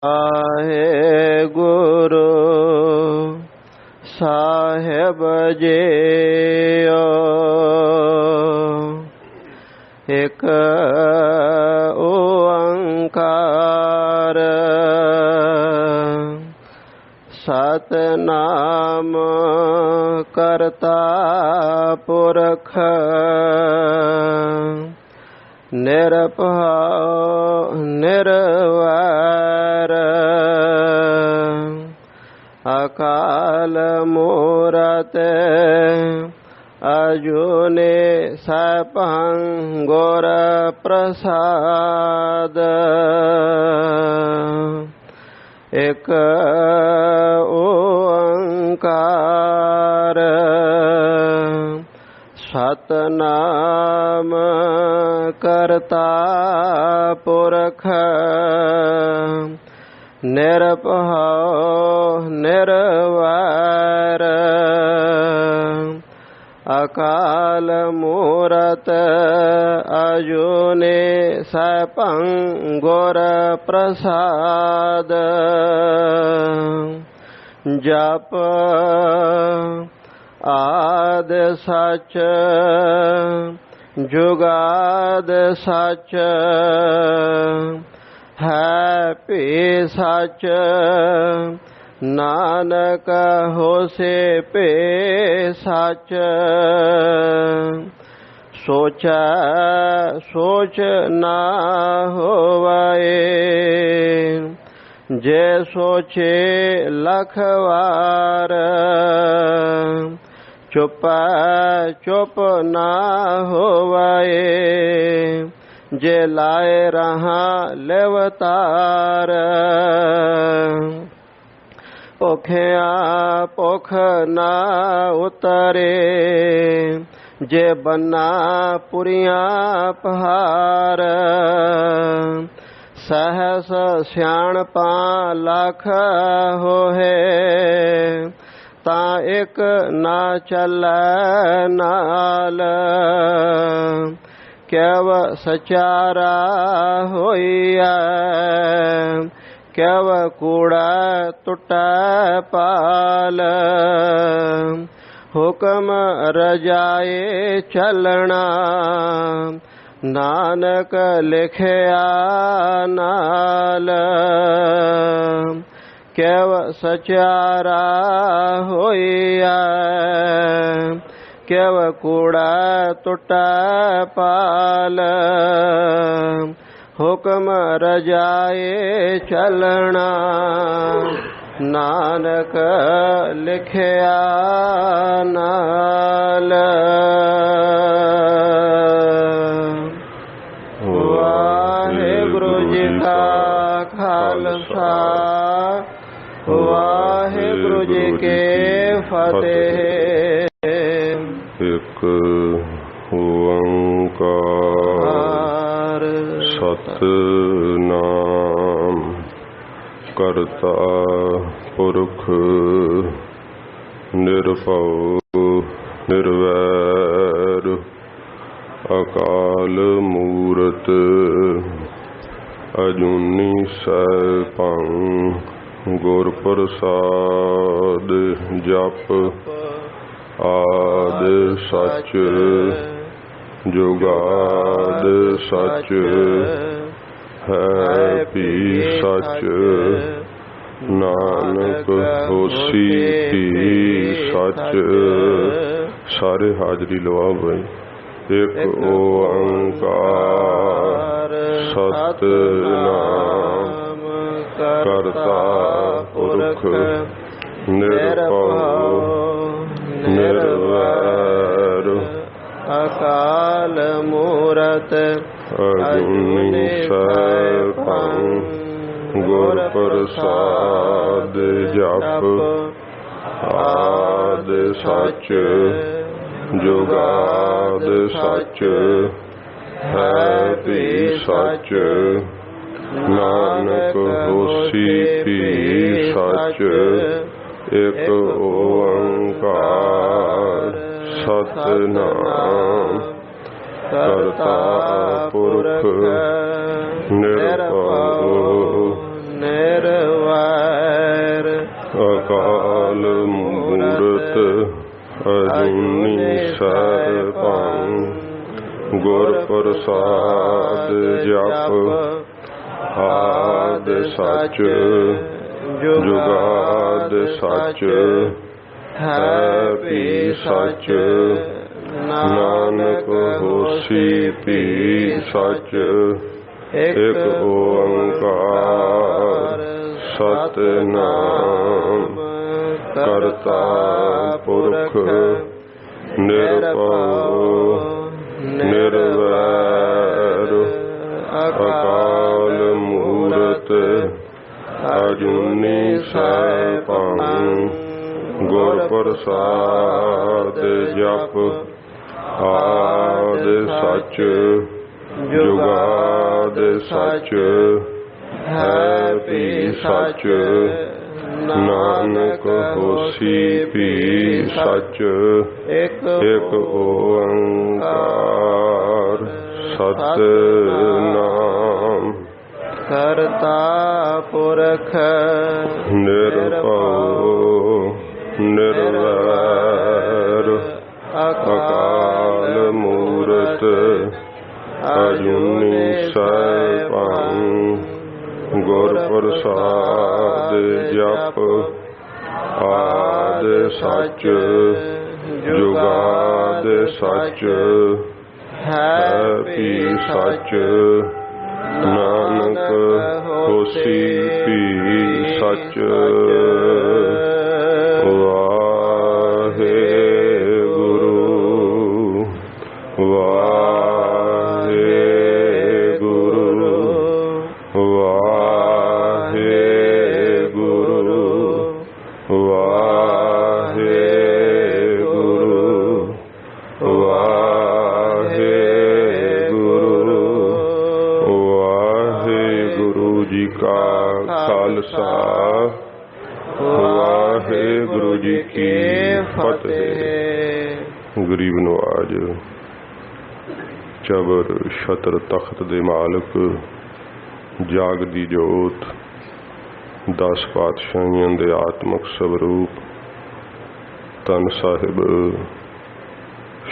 ਵਾਹਿਗੁਰੂ ਸਾਹਿਬ JIO. ਇਕ ਓੰਕਾਰ ਸਤਿਨਾਮ ਕਰਤਾ ਪੁਰਖ ਨਿਰਭਉ ਨਿਰਵੈਰ ਅਕਾਲ ਮੂਰਤ ਅਜੂਨੀ ਸੈਭੰ ਗੁਰ ਪ੍ਰਸਾਦ। ਇਕ ਓੰਕਾਰ ਸਤਿਨਾਮ ਕਰਤਾ ਪੁਰਖ ਨਿਰਭਉ ਨਿਰਵੈਰ ਅਕਾਲ ਮੂਰਤ ਅਜੂਨੀ ਸੈਭੰ ਗੁਰ ਪ੍ਰਸਾਦ। ਜਪ ਆਦਿ ਸਚ ਜੁਗਾਦ ਸਚ ਹੈ ਭੀ ਸਚ ਨਾਨਕ ਹੋਸੀ ਭੀ ਸਚ। ਸੋਚੈ ਸੋਚ ਨਾ ਹੋਵੈ ਜੇ ਸੋਚੇ ਲਖ ਵਾਰ। ਚੁਪੈ ਚੁਪ ਨਾ ਹੋਵੈ ਜੇ ਲਾਏ ਰਹਾ ਲਿਵਤਾਰ। ਭੁਖਿਆ ਭੁਖ ਨਾ ਉਤਰੇ ਜੇ ਬੰਨਾ ਪੁਰੀਆਂ ਪਹਾਰ। ਸਹਸ ਸਿਆਣਪਾਂ ਲੱਖ ਹੋਏ ਤਾਂ ਇੱਕ ਨਾ ਚੱਲੈ ਨਾਲ। ਕਿਵ ਸਚਾਰਾ ਹੋਈਐ ਕਿਵ ਕੂੜਾ ਟੁੱਟੈ ਪਾਲ। ਹੁਕਮ ਰਜਾਏ ਚੱਲਣਾ ਨਾਨਕ ਲਿਖਿਆ ਨਾਲ। ਕਿਵ ਸਚਾਰਾ ਹੋਈਐ ਕਿਵ ਕੂੜਾ ਟੁੱਟੈ ਪਾਲ। ਹੁਕਮ ਰਜਾਏ ਚੱਲਣਾ ਨਾਨਕ ਲਿਖਿਆ ਨਾਲ। ਵਾਹਿਗੁਰੂ ਜੀ ਕਾ ਖਾਲਸਾ ਵਾਹਿਗੁਰੂ ਜੀ ਕੀ ਫਤਿਹ। ਇਕ ਓੰਕਾਰ ਸਤਿਨਾਮ ਕਰਤਾ ਪੁਰਖ ਨਿਰਭਉ ਨਿਰਵੈਰ ਅਕਾਲ ਮੂਰਤ ਅਜੂਨੀ ਸੈਭੰ ਗੁਰ ਪ੍ਰਸਾਦ। ਜਪ ਆਦਿ ਸਚ ਜੁਗਾਦ ਸਚ ਹੈ ਭੀ ਸਚ ਨਾਨਕ ਹੋਸੀ ਭੀ ਸਚ। ਸਾਰੇ ਹਾਜ਼ਰੀ ਲਵਾਓ ਬਈ। ਇੱਕ ਓੰਕਾਰ ਸਤਿਨਾਮ ਕਰਤਾ ਪੁਰਖ ਨਿਰਭਉ ਨਿਰਵੈਰ ਅਕਾਲ ਮੂਰਤ ਅਜੂਨੀ ਸੈਭੰ ਗੁਰ ਪ੍ਰਸਾਦ। ਜਪ ਆਦਿ ਸਚ ਜੁਗਾਦ ਸਚ ਹੈ ਭੀ ਸਚ ਨਾਨਕ ਹੋਸੀ ਭੀ ਸਚ। ਇੱਕ ਓੰਕਾਰ ਸਤਿਨਾਮ ਕਰਤਾ ਪੁਰਖ ਨਿਰਭਉ ਨਿਰਵੈਰ प्रसाद जप आद सच जुगाद सच है भी सच नानक होसी भी सच एक ओंकार सतनाम करता पुरख निर्भव निर्वैर अकाल मूरत अजूनी सैभं गुर प्रसाद जप आद सच जुगाद सच है भी सच नानक होसी भी सच एक ओंकार सतनाम करता पुरख निर्भव निर्वैर अकाल मूरत अजूनी सैभं गुर प्रसाद जप आद सच जुगाद सच है भी सच नानक होसी भी सच वाहे गुरु वाहे गुरु वाहे गुरु वाहे गुरु वाहे गुरु वाहेगुरु जी का खालसा वाहेगुरु जी की फतेह। गरीब नवाज चबर छतर तख्त दे मालक जागदी जोत 10 पातशाहियों दे आत्मक स्वरूप धन साहिब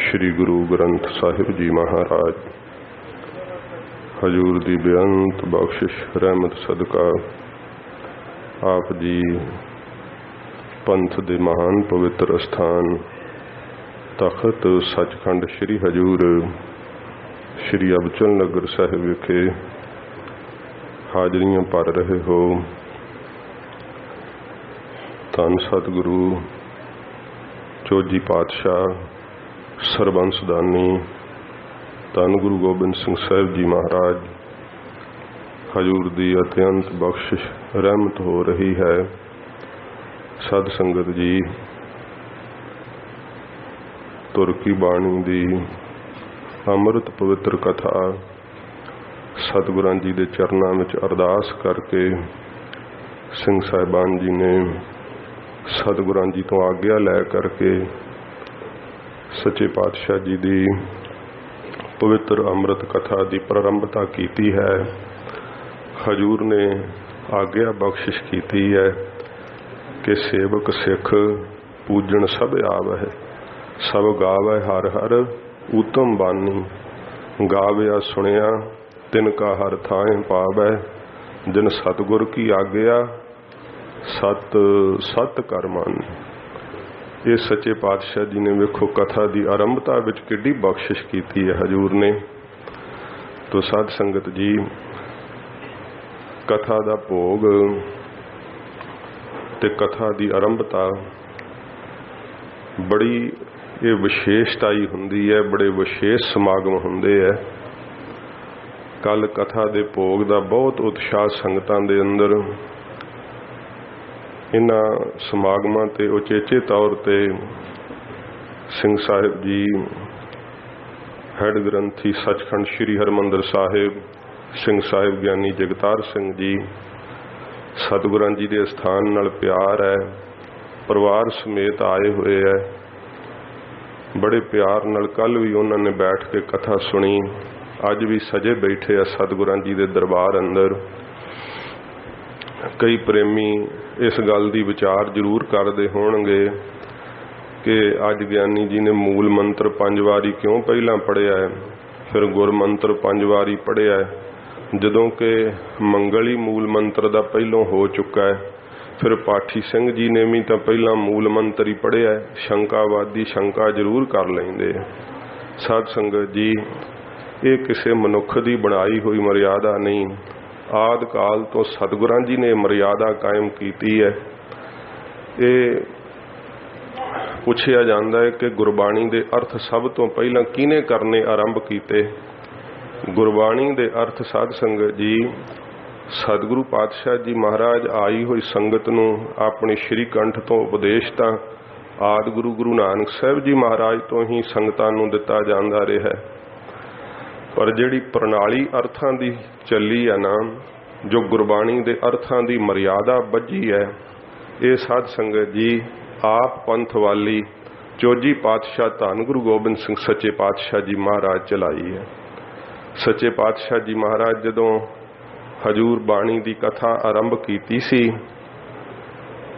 श्री गुरु ग्रंथ साहिब जी महाराज हजूर दी बेअंत बख्शिश रहमत सदका आप जी पंथ दे महान पवित्र स्थान तखत सचखंड श्री हजूर श्री अबचल नगर साहिब विखे हाजरियां भर रहे हो। धन सतगुरु चौजी पातशाह सरबंसदानी धन गुरु गोबिंद सिंह साहिब जी महाराज हजूर दी अत्यंत बख्शिश रहमत हो रही है। सद संगत जी तुरकी बाणी दी अमृत पवित्र कथा सतगुरां जी दे चरनां विच अरदास करके सिंह साहिबान जी ने सतगुरां जी तो आग्या लै करके सच्चे पातशाह जी दी पवित्र अमृत कथा की प्रारंभता की है। हजूर ने आग्या बख्शिश की है कि सेवक सिख पूजन सब आवै सब गावै हर हर उत्तम बानी गावया सुनिया तिनका हर थाएं पावै जिन सतगुर की आग्या सत सत कर मानी। ये सच्चे पातशाह जी ने वेखो कथा की आरंभता विच किड्डी बख्शिश की है हजूर ने। तो साध संगत जी कथा का भोग ते कथा की आरंभता बड़ी ये विशेषताई हुंदी है, बड़े विशेष समागम हुंदे है। कल कथा के भोग का बहुत उत्साह संगतां दे अंदर इन्हां समागमां ते उचेचे तौर ते सिंह साहिब जी हैड ग्रंथी सचखंड श्री हरमंदर साहिब सिंह साहिब ज्ञानी जगतार सिंह जी सतगुरां जी के स्थान नाल प्यार है, परिवार समेत आए हुए है। बड़े प्यार नाल कल भी उन्होंने बैठ के कथा सुनी, अज भी सजे बैठे है सतगुरां जी के दरबार अंदर। कई प्रेमी इस गल की विचार जरूर करते होणगे कि अज ज्ञानी जी ने मूल मंत्र 5 वारी क्यों पहला पढ़िया है, फिर गुरमंत्र 5 वारी पढ़िया, जदों के मंगली मूल मंत्र का पहलों हो चुका है। फिर पाठी सिंह जी ने भी तो पहला मूल मंत्र ही पढ़िया, शंकावादी शंका जरूर कर लेंदे। साध संगत जी, ये किसी मनुख की बनाई हुई मर्यादा नहीं, आदि काल तो सतगुरां जी ने मर्यादा कायम की है। ये पुछया जाता है कि गुरबाणी के अर्थ सब तो पहला किने करने आरंभ किए। गुरबाणी के अर्थ साध संगत जी सतगुरु पातशाह जी महाराज आई हुई संगत नूं अपने श्री कंठ तो उपदेश तां आदि गुरु नानक साहब जी महाराज तो ही संगतां नूं दिता जांदा रहा है। पर जिहड़ी प्रणाली अर्थां दी चली है ना, जो गुरबाणी के अर्थां दी मर्यादा बझी है, ये साध संगत जी आप पंथ वाली चौजी पातशाह धन गुरु गोबिंद सिंह सच्चे पातशाह जी महाराज चलाई है। सच्चे पातशाह जी महाराज जदों हजूर बाणी की कथा आरंभ की सी,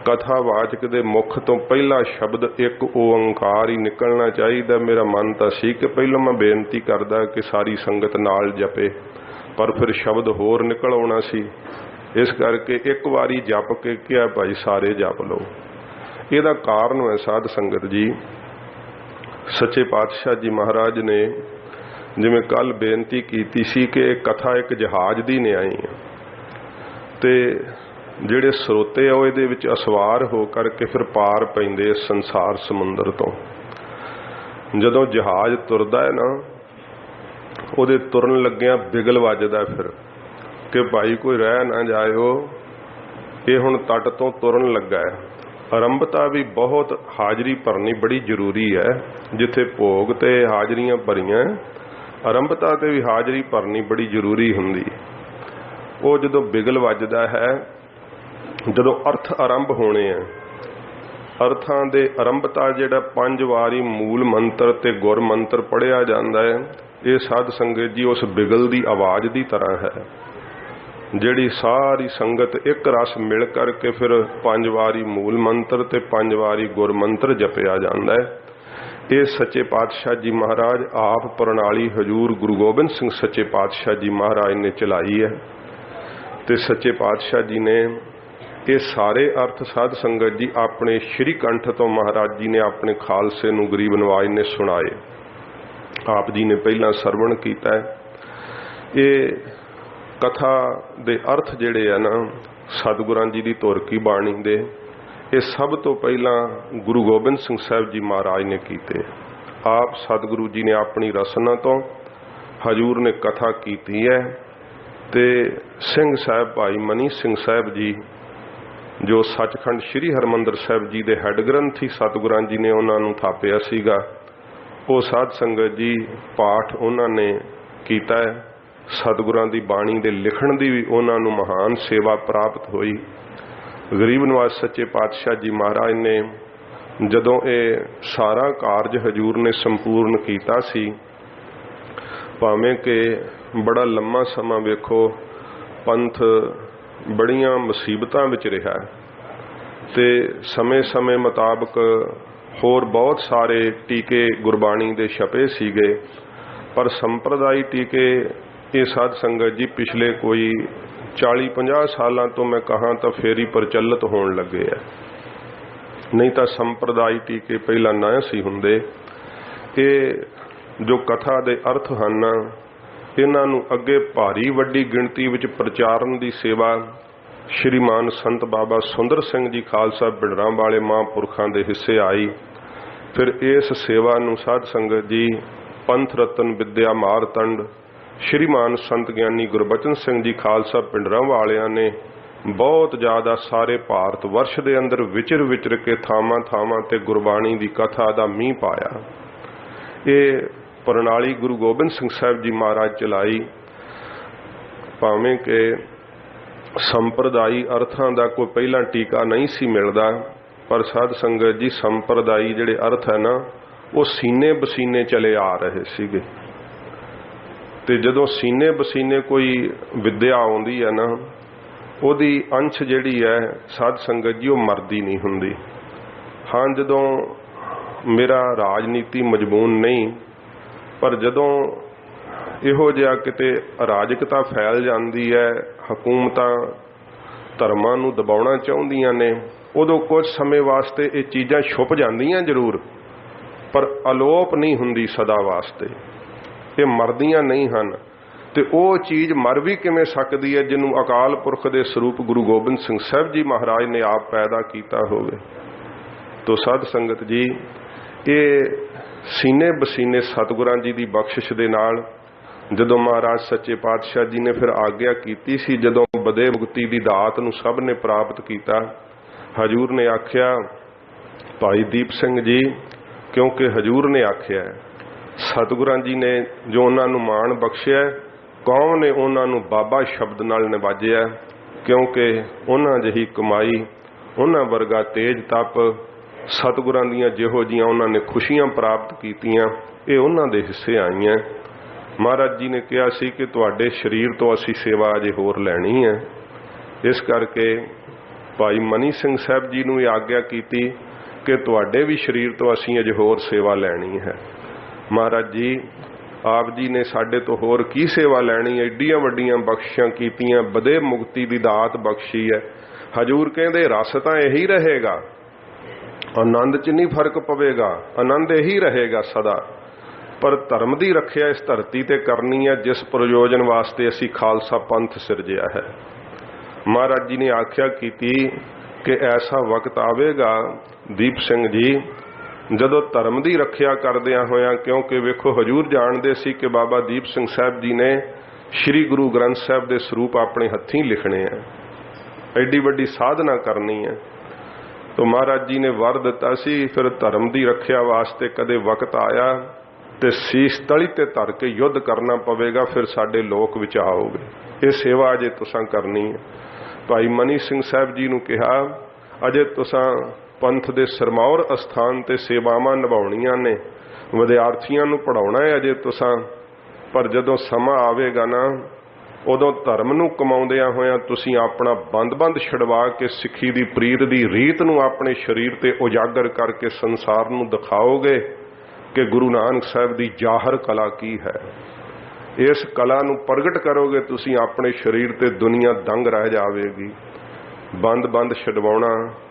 कथावाचक दे मुख तो पहला शब्द एक ओंकार ही निकलना चाहिए। मेरा मन तो सी कि पहले मैं बेनती करदा कि सारी संगत नाल जपे, पर फिर शब्द होर निकल आना सी, इस करके एक बारी जप के क्या भाई सारे जप लो। ਇਹਦਾ कारण है साध संगत जी, सच्चे पातशाह जी महाराज ने जिवें कल बेनती की सी कि कथा एक जहाज दी ने आई है, ते ਜਿਹੜੇ ਸਰੋਤੇ ਆ ਉਹ ਇਹਦੇ ਵਿੱਚ ਅਸਵਾਰ ਹੋ ਕਰਕੇ ਫਿਰ ਪਾਰ ਪੈਂਦੇ ਸੰਸਾਰ ਸਮੁੰਦਰ ਤੋਂ। ਜਦੋਂ ਜਹਾਜ਼ ਤੁਰਦਾ ਹੈ ਨਾ, ਉਹਦੇ ਤੁਰਨ ਲੱਗਿਆਂ ਬਿਗਲ ਵੱਜਦਾ ਫਿਰ ਕਿ ਭਾਈ ਕੋਈ ਰਹਿ ਨਾ ਜਾਇਓ, ਇਹ ਹੁਣ ਤੱਟ ਤੋਂ ਤੁਰਨ ਲੱਗਾ ਹੈ। ਆਰੰਭਤਾ ਵੀ ਬਹੁਤ ਹਾਜ਼ਰੀ ਭਰਨੀ ਬੜੀ ਜ਼ਰੂਰੀ ਹੈ। ਜਿੱਥੇ ਭੋਗ ਤੇ ਹਾਜ਼ਰੀਆਂ ਭਰੀਆਂ, ਆਰੰਭਤਾ ਤੇ ਵੀ ਹਾਜ਼ਰੀ ਭਰਨੀ ਬੜੀ ਜ਼ਰੂਰੀ ਹੁੰਦੀ। ਉਹ ਜਦੋਂ ਬਿਗਲ ਵੱਜਦਾ ਹੈ, ਜਦੋਂ अर्थ आरंभ होने हैं, अर्थां दे आरंभता जिहड़ा 5 वारी मूल मंत्र ते गुर मंत्र पढ़िया जाता है, ये साध संगत जी उस बिगल दी आवाज़ दी तरह है, जिहड़ी सारी संगत एक रस मिल करके फिर 5 वारी मूल मंत्र ते 5 वारी गुर मंत्र जपिया जाता है। ये सच्चे पातशाह जी महाराज आप प्रणाली हजूर गुरु गोबिंद सिंह सच्चे पातशाह जी महाराज ने चलाई है। ते सच्चे पातशाह जी ने ये सारे अर्थ साध संगत जी अपने श्री कंठ तो महाराज जी ने अपने खालसे नूं गरीब नवाज ने सुनाए। आप जी ने पहला सरवण किया है। ये कथा दे अर्थ जिहड़े है ना, सतगुरां जी दी धुर की बाणी दे, ये सब तो पहला गुरु गोबिंद सिंह साहब जी महाराज ने कीते। आप सतगुरु जी ने अपनी रसना तो हजूर ने कथा की है। ते सिंह साहब भाई मनी सिंह साहब जी जो सचखंड श्री हरमंदर साहब जी के हैड ग्रंथी सतगुरां जी ने उन्होंने थापिया सीगा, वो साध संगत जी पाठ उन्होंने कीता है। सतगुरां दी बाणी दे लिखण दी भी उन्होंने महान सेवा प्राप्त हुई। गरीब नवाज सच्चे पातशाह जी महाराज ने जदों ये सारा कारज हजूर ने संपूर्ण कीता सी, भावें कि बड़ा लम्मा समा वेखो पंथ बड़ियां मुसीबतां विच रहा, ते समय समय मुताबक होर बहुत सारे टीके गुरबाणी दे छपे सीगे, पर संप्रदायी टीके ये साध संगत जी पिछले कोई 40-50 सालों तो मैं कहाँ तो फिर ही प्रचलित होने लगे है। नहीं तो संप्रदायी टीके पहला ना सी हुंदे। ये जो कथा दे अर्थ हैं, इन्हां नूं अगे भारी वड्डी गिणती विच प्रचारण की सेवा श्रीमान संत बाबा सुंदर सिंह जी खालसा बिडरां वाले महापुरखों के हिस्से आई। फिर इस सेवा नूं साध संगत जी पंथ रतन विद्या मारतंड श्रीमान संत ज्ञानी गुरबचन सिंह जी खालसा पिंडरां वालियां ने बहुत ज़्यादा सारे भारत वर्ष के अंदर विचर के थावां थावां ते गुरबाणी की कथा का मींह पाया। ये प्रणाली गुरु गोबिंद सिंह साहब जी महाराज चलाई। भावें के संप्रदायी अर्थां का कोई पहला टीका नहीं सी मिलता, पर साध संगत जी संप्रदायी जिहड़े अर्थ है ना, वो सीने बसीने चले आ रहे सीगे। ते जदों सीने बसीने कोई विद्या आउंदी है ना, उहदी अंश जिहड़ी है साध संगत जी वो मरदी नहीं हुंदी। हाँ, जदों मेरा राजनीति मजबून नहीं, पर जदों इहो जिहा किते अराजकता फैल जाती है, हकूमतां धर्मां नूं दबाउणा चाहुंदियां ने, उदों कुछ समय वास्ते ये चीज़ां छुप जांदियां जरूर, पर अलोप नहीं हुंदी सदा वास्ते, ये मरदियां नहीं हन। ते वो चीज़ मर भी किवें सकदी है जिन्हों अकाल पुरख दे स्वरूप गुरु गोबिंद सिंह साहब जी महाराज ने आप पैदा किया होवे। तो साध संगत जी, ये सीने बसीने सतगुरां जी की बख्शिश दे नाल जदों महाराज सच्चे पातशाह जी ने फिर आग्ञा की सी, जदों बदे मुक्ति की दात नूं सब ने प्राप्त किया, हजूर ने आख्या भाई दीप सिंह जी, क्योंकि हजूर ने आख्या सतगुरां जी ने जो उन्होंने माण बख्शिया, कौम ने उन्होंने बाबा शब्द नाल नवाजिया, क्योंकि उन्हां जही कमाई, उन्हां वर्गा तेज तप सतगुरां दियां जिहो जियां उन्होंने खुशियां प्राप्त कीतियां, ये उन्हां दे हिस्से आईयां। महाराज जी ने कहा सी कि तुहाडे शरीर तो असी सेवा अजे होर लैनी है, इस करके भाई मनी सिंह साहब जी नूं आग्ञा की कि तुहाडे भी शरीर तो असी अजे होर सेवा लैनी है। महाराज जी आप जी ने साडे तो होर की सेवा लैनी, एडियां वड्डियां बख्शिशां कीतियां, बदे मुक्ति दी दात बख्शी है। हजूर कहंदे रस तां यही रहेगा, आनंद च नहीं फर्क पवेगा, आनंद यही रहेगा सदा, पर धर्म की रखिया इस धरती ते करनी है जिस प्रयोजन वास्ते असी खालसा पंथ सिरजिया है। महाराज जी ने आख्या की कि ऐसा वक्त आवेगा दीप सिंह जी जदों धर्म की रखिया करदियां होया, क्योंकि वेखो हजूर जानते सी कि बाबा दीप सिंह साहब जी ने श्री गुरु ग्रंथ साहब के स्वरूप अपने हथीं लिखने हैं, एडी वड्डी साधना करनी है। तो महाराज जी ने वर दिता सी, फिर धर्म की रखिया वास्ते कदे वक्त आया तो सीस तली ते धर के युद्ध करना पवेगा, फिर साडे लोक विच आओगे, ये सेवा अजे तुसां करनी है। भाई मनी सिंह साहब जी नूं कहा अजे तुसां पंथ दे सरमौर अस्थान ते सेवावां निभाउणियां ने, विद्यार्थियों नूं पढ़ाउणा है अजे तुसां, पर जदों समा आवेगा ना उदों धर्म नूं कमाउंदियां होयां तुसीं अपना बंद छड़वा के सिੱਖੀ दी प्रीत दी रीत नूं अपने शरीर ते उजागर करके संसार नूं दिखाओगे कि गुरु नानक साहब दी जाहर कला की है। इस कला नूं प्रगट करोगे तुसीं अपने शरीर ते दुनिया दंग रह जावेगी। बंद छडवाउणा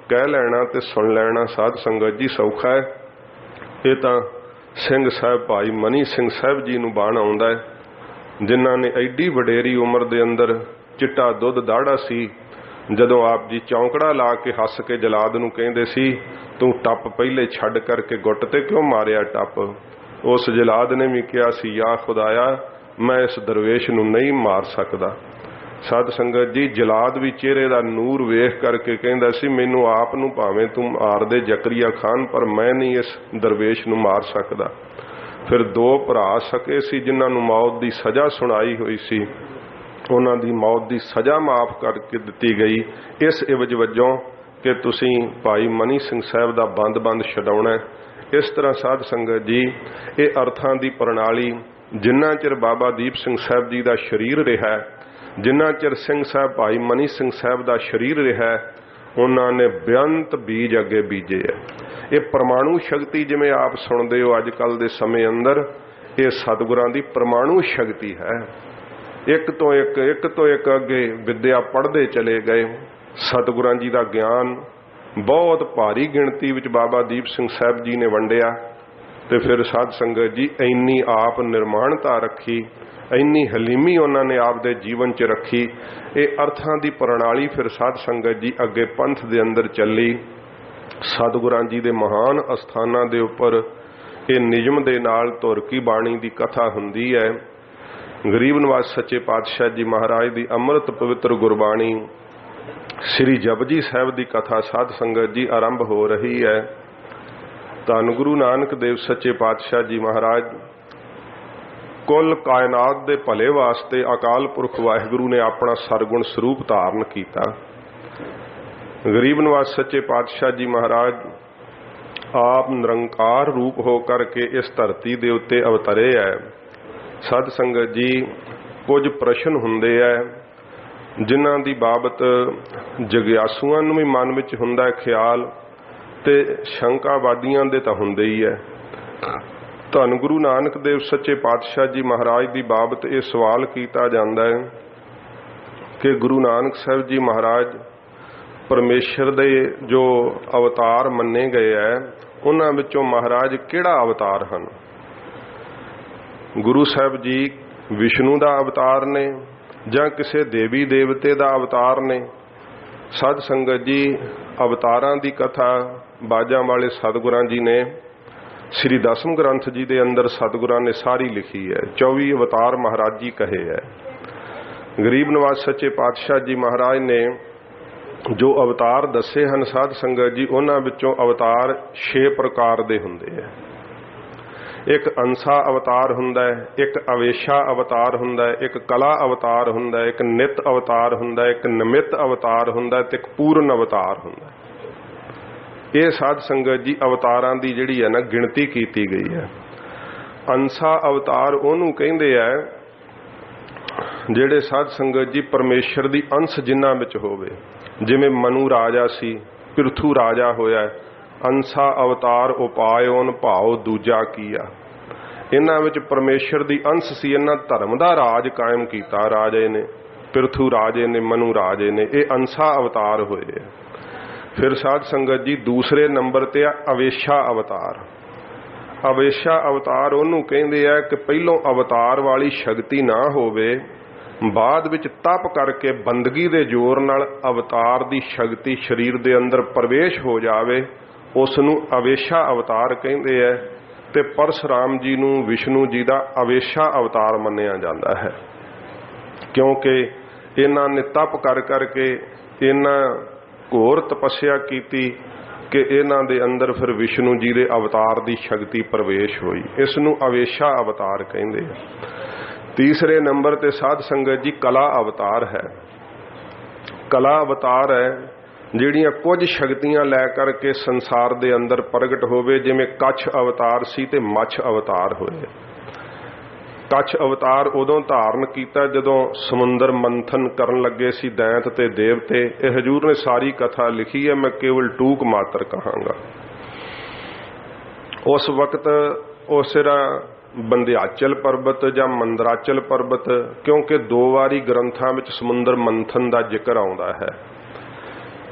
कह लैना ते सुन लैना साध संगत जी सौखा है, ये तां सिंह साहब भाई मनी सिंह साहब जी नूं बाण आउंदा है, जिन्हां ने एडी वडेरी उम्र दे अंदर चिट्टा दुध दाड़ा सी। जदों आप जी चौंकड़ा ला के हस के जलाद नूं कहंदे सी तू टप पहले छड्ड करके गुट ते क्यों मारिया टप, उस जलाद ने भी कहा सी या खुदाया मैं इस दरवेश नूं नहीं मार सकदा। साध संगत जी जलाद भी चेहरे दा नूर वेख करके कहंदा सी मैनू आप नूं भावें तू मार दे जकरिया खान, पर मैं नहीं इस दरवेश नूं मार सकदा। फिर दो भरा सके सी जिन्हां नूं मौत दी सज़ा सुनाई हुई सी, उन्हां दी मौत दी सज़ा माफ करके दिती गई इस इवज वजों कि तुसीं भाई मनी सिंह साहब दा बंद छडाउणा। इस तरह साध संगत जी ये अर्थां दी प्रणाली जिन्ना चिर बाबा दीप सिंह साहब जी दा शरीर रहा, जिन्ना चिर सिंह साहब भाई मनी सिंह साहब दा शरीर रहा, उन्होंने बेअंत बीज अगे बीजे है। ये परमाणु शक्ति जिमें आप सुनते हो अजकल के समय अंदर, ये सतगुरां दी परमाणु शक्ति है। एक तो एक अगे विद्या पढ़ते चले गए। सतगुरां जी का ज्ञान बहुत भारी गिणती विच बाबा दीप सिंह साहब जी ने वंडिया, तो फिर साध संगत जी इन्नी आप निर्माणता रखी, इन्नी हलीमी उन्होंने आपदे जीवन च रखी। ये अर्थां दी प्रणाली फिर साध संगत जी अगे पंथ दे अंदर चली। सतगुरां जी दे महान अस्थानां दे उपर ये निजम दे नाल धुर की बाणी दी कथा हुंदी है। गरीब नवाज सच्चे पातशाह जी महाराज दी अमृत पवित्र गुरबाणी श्री जपजी साहब दी कथा साध संगत जी आरंभ हो रही है। धन गुरु नानक देव सच्चे पातशाह जी महाराज कुल कायनात दे भले वास्ते अकाल पुरख वाहिगुरु ने अपना सरगुण स्वरूप धारण किया। गरीब नवाज सच्चे पातशाह जी महाराज आप निरंकार रूप होकर के इस धरती दे उत्ते अवतरे है। साध संगत जी कुछ प्रश्न हुंदे है जिन्हां दी बाबत जगियासुआं नूं भी मन विच हुंदा है ख्याल, ते शंकावादियां दे तां हुंदे ही है। ਧੰਨ ਗੁਰੂ ਨਾਨਕ ਦੇਵ ਸੱਚੇ ਪਾਤਸ਼ਾਹ ਜੀ ਮਹਾਰਾਜ ਦੀ ਬਾਬਤ ਇਹ ਸਵਾਲ ਕੀਤਾ ਜਾਂਦਾ ਹੈ ਕਿ ਗੁਰੂ ਨਾਨਕ ਸਾਹਿਬ ਜੀ ਮਹਾਰਾਜ ਪਰਮੇਸ਼ਰ ਦੇ ਜੋ ਅਵਤਾਰ ਮੰਨੇ ਗਏ ਹੈ ਉਹਨਾਂ ਵਿੱਚੋਂ ਮਹਾਰਾਜ ਕਿਹੜਾ ਅਵਤਾਰ ਹਨ? ਗੁਰੂ ਸਾਹਿਬ ਜੀ ਵਿਸ਼ਨੂੰ ਦਾ ਅਵਤਾਰ ਨੇ ਜਾਂ ਕਿਸੇ ਦੇਵੀ ਦੇਵਤੇ ਦਾ ਅਵਤਾਰ ਨੇ? ਸਾਧ ਸੰਗਤ ਜੀ, ਅਵਤਾਰਾਂ ਦੀ ਕਥਾ ਬਾਜਾਂ ਵਾਲੇ ਸਤਿਗੁਰਾਂ ਜੀ ਨੇ ਸ੍ਰੀ ਦਸਮ ਗ੍ਰੰਥ ਜੀ ਦੇ ਅੰਦਰ ਸਤਿਗੁਰਾਂ ਨੇ ਸਾਰੀ ਲਿਖੀ ਹੈ। 24 ਅਵਤਾਰ ਮਹਾਰਾਜ ਜੀ ਕਹੇ ਹੈ। ਗਰੀਬ ਨਵਾਜ਼ ਸੱਚੇ ਪਾਤਸ਼ਾਹ ਜੀ ਮਹਾਰਾਜ ਨੇ ਜੋ ਅਵਤਾਰ ਦੱਸੇ ਹਨ ਸਾਧ ਸੰਗਤ ਜੀ, ਉਹਨਾਂ ਵਿੱਚੋਂ ਅਵਤਾਰ 6 ਪ੍ਰਕਾਰ ਦੇ ਹੁੰਦੇ ਹੈ। ਇੱਕ ਅੰਸਾ ਅਵਤਾਰ ਹੁੰਦਾ ਹੈ, ਇੱਕ ਅਵੇਸ਼ਾ ਅਵਤਾਰ ਹੁੰਦਾ ਹੈ, ਇੱਕ ਕਲਾ ਅਵਤਾਰ ਹੁੰਦਾ ਹੈ, ਇੱਕ ਨਿਤ ਅਵਤਾਰ ਹੁੰਦਾ ਹੈ, ਇੱਕ ਨਿਮਿਤ ਅਵਤਾਰ ਹੁੰਦਾ ਹੈ ਤੇ ਇੱਕ ਪੂਰਨ ਅਵਤਾਰ ਹੁੰਦਾ ਹੈ। ਇਹ ਸਾਧ ਸੰਗਤ ਜੀ ਅਵਤਾਰਾਂ ਦੀ ਜਿਹੜੀ ਹੈ ਨਾ ਗਿਣਤੀ ਕੀਤੀ ਗਈ ਹੈ। ਅੰਸਾ ਅਵਤਾਰ ਉਹਨੂੰ ਕਹਿੰਦੇ ਆ ਜਿਹੜੇ ਸਾਧ ਸੰਗਤ ਜੀ ਪਰਮੇਸ਼ਰ ਦੀ ਅੰਸ਼ ਜਿਨ੍ਹਾਂ ਵਿੱਚ ਹੋਵੇ। ਜਿਵੇਂ ਮਨੂ ਰਾਜਾ ਸੀ, ਪਿਰਥੂ ਰਾਜਾ ਹੋਇਆ। ਅੰਸਾ ਅਵਤਾਰ ਉਪਾਇਓਨ ਭਾਉ ਦੂਜਾ ਕੀਆ। ਇਹਨਾਂ ਵਿੱਚ ਪਰਮੇਸ਼ਰ ਦੀ ਅੰਸ਼ ਸੀ। ਇਹਨਾਂ ਧਰਮ ਦਾ ਰਾਜ ਕਾਇਮ ਕੀਤਾ ਰਾਜੇ ਨੇ, ਪਿਰਥੂ ਰਾਜੇ ਨੇ, ਮਨੂ ਰਾਜੇ ਨੇ। ਇਹ ਅੰਸਾ ਅਵਤਾਰ ਹੋਏ। ਫਿਰ ਸਾਧ ਸੰਗਤ ਜੀ ਦੂਸਰੇ ਨੰਬਰ ਤੇ ਆ ਅਵੇਸ਼ਾ ਅਵਤਾਰ। ਅਵੇਸ਼ਾ ਅਵਤਾਰ ਉਹਨੂੰ ਕਹਿੰਦੇ ਆ ਕਿ ਪਹਿਲੋਂ ਅਵਤਾਰ ਵਾਲੀ ਸ਼ਕਤੀ ਨਾ ਹੋਵੇ, ਬਾਅਦ ਵਿੱਚ ਤਪ ਕਰਕੇ ਬੰਦਗੀ ਦੇ ਜ਼ੋਰ ਨਾਲ ਅਵਤਾਰ ਦੀ ਸ਼ਕਤੀ ਸਰੀਰ ਦੇ ਅੰਦਰ ਪ੍ਰਵੇਸ਼ ਹੋ ਜਾਵੇ, ਉਸ ਨੂੰ ਅਵੇਸ਼ਾ ਅਵਤਾਰ ਕਹਿੰਦੇ ਆ। ਤੇ ਪਰਸ਼ੁਰਾਮ ਜੀ ਨੂੰ ਵਿਸ਼ਨੂੰ ਜੀ ਦਾ ਅਵੇਸ਼ਾ ਅਵਤਾਰ ਮੰਨਿਆ ਜਾਂਦਾ ਹੈ, ਕਿਉਂਕਿ ਇਹਨਾਂ ਨੇ ਤਪ ਕਰ ਕਰਕੇ ਇਹਨਾਂ ਘੋਰ ਤਪੱਸਿਆ ਕੀਤੀ ਕਿ ਇਹਨਾਂ ਦੇ ਅੰਦਰ ਫਿਰ ਵਿਸ਼ਨੂੰ ਜੀ ਦੇ ਅਵਤਾਰ ਦੀ ਸ਼ਕਤੀ ਪ੍ਰਵੇਸ਼ ਹੋਈ। ਇਸ ਨੂੰ ਅਵੇਸ਼ਾ ਅਵਤਾਰ ਕਹਿੰਦੇ ਆ। ਤੀਸਰੇ ਨੰਬਰ ਤੇ ਸਾਧ ਸੰਗਤ ਜੀ ਕਲਾ ਅਵਤਾਰ ਹੈ। ਕਲਾ ਅਵਤਾਰ ਹੈ ਜਿਹੜੀਆਂ ਕੁਝ ਸ਼ਕਤੀਆਂ ਲੈ ਕਰਕੇ ਸੰਸਾਰ ਦੇ ਅੰਦਰ ਪ੍ਰਗਟ ਹੋਵੇ। ਜਿਵੇਂ ਕੱਛ ਅਵਤਾਰ ਸੀ ਤੇ ਮੱਛ ਅਵਤਾਰ ਹੋਏ। ਕੱਛ ਅਵਤਾਰ ਉਦੋਂ ਧਾਰਨ ਕੀਤਾ ਜਦੋਂ ਸਮੁੰਦਰ ਮੰਥਨ ਕਰਨ ਲੱਗੇ ਸੀ ਦੈਂਤ ਤੇ ਦੇਵਤੇ। ਇਹ ਹਜੂਰ ਨੇ ਸਾਰੀ ਕਥਾ ਲਿਖੀ ਹੈ, ਮੈਂ ਕੇਵਲ ਟੂਕ ਮਾਤਰ ਕਹਾਂਗਾ। ਉਸ ਵਕਤ ਉਹ ਸਿਰਾ ਬੰਧਿਆਚਲ ਪਰਬਤ ਜਾਂ ਮੰਦਰਾਚਲ ਪਰਬਤ, ਕਿਉਂਕਿ 2 ਵਾਰੀ ਗ੍ਰੰਥਾਂ ਵਿੱਚ ਸਮੁੰਦਰ ਮੰਥਨ ਦਾ ਜ਼ਿਕਰ ਆਉਂਦਾ ਹੈ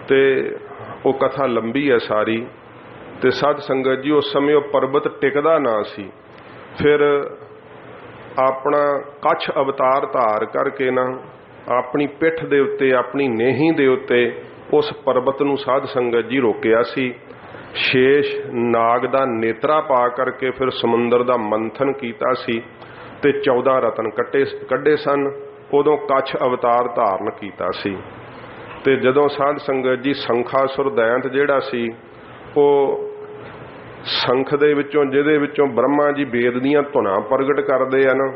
ਤੇ ਉਹ ਕਥਾ ਲੰਬੀ ਹੈ ਸਾਰੀ। ਤੇ ਸਾਧ ਸੰਗਤ ਜੀ ਉਸ ਸਮੇਂ ਉਹ ਪਰਬਤ ਟਿਕਦਾ ਨਾ ਸੀ। ਫਿਰ ਆਪਣਾ ਕੱਛ ਅਵਤਾਰ ਧਾਰ ਕਰਕੇ ਨਾ ਆਪਣੀ ਪਿੱਠ ਦੇ ਉੱਤੇ, ਆਪਣੀ ਨੇਹੀ ਦੇ ਉੱਤੇ ਉਸ ਪਰਬਤ ਨੂੰ ਸਾਧ ਸੰਗਤ ਜੀ ਰੋਕਿਆ ਸੀ। ਸ਼ੇਸ਼ ਨਾਗ ਦਾ ਨੇਤਰਾ ਪਾ ਕਰਕੇ ਫਿਰ ਸਮੁੰਦਰ ਦਾ ਮੰਥਨ ਕੀਤਾ ਸੀ ਤੇ 14 ਰਤਨ ਕੱਢੇ ਸਨ। ਉਦੋਂ ਕੱਛ ਅਵਤਾਰ ਧਾਰਨ ਕੀਤਾ ਸੀ। ਤੇ ਜਦੋਂ ਸਾਧ ਸੰਗਤ ਜੀ ਸੰਖਾਸੁਰ ਦੈਂਤ ਜਿਹੜਾ ਸੀ, ਉਹ ਸੰਖ ਦੇ ਵਿੱਚੋਂ, ਜਿਹਦੇ ਵਿੱਚੋਂ ਬ੍ਰਹਮਾ ਜੀ ਵੇਦ ਦੀਆਂ ਧੁਨਾਂ ਪ੍ਰਗਟ ਕਰਦੇ ਆ ਨਾ,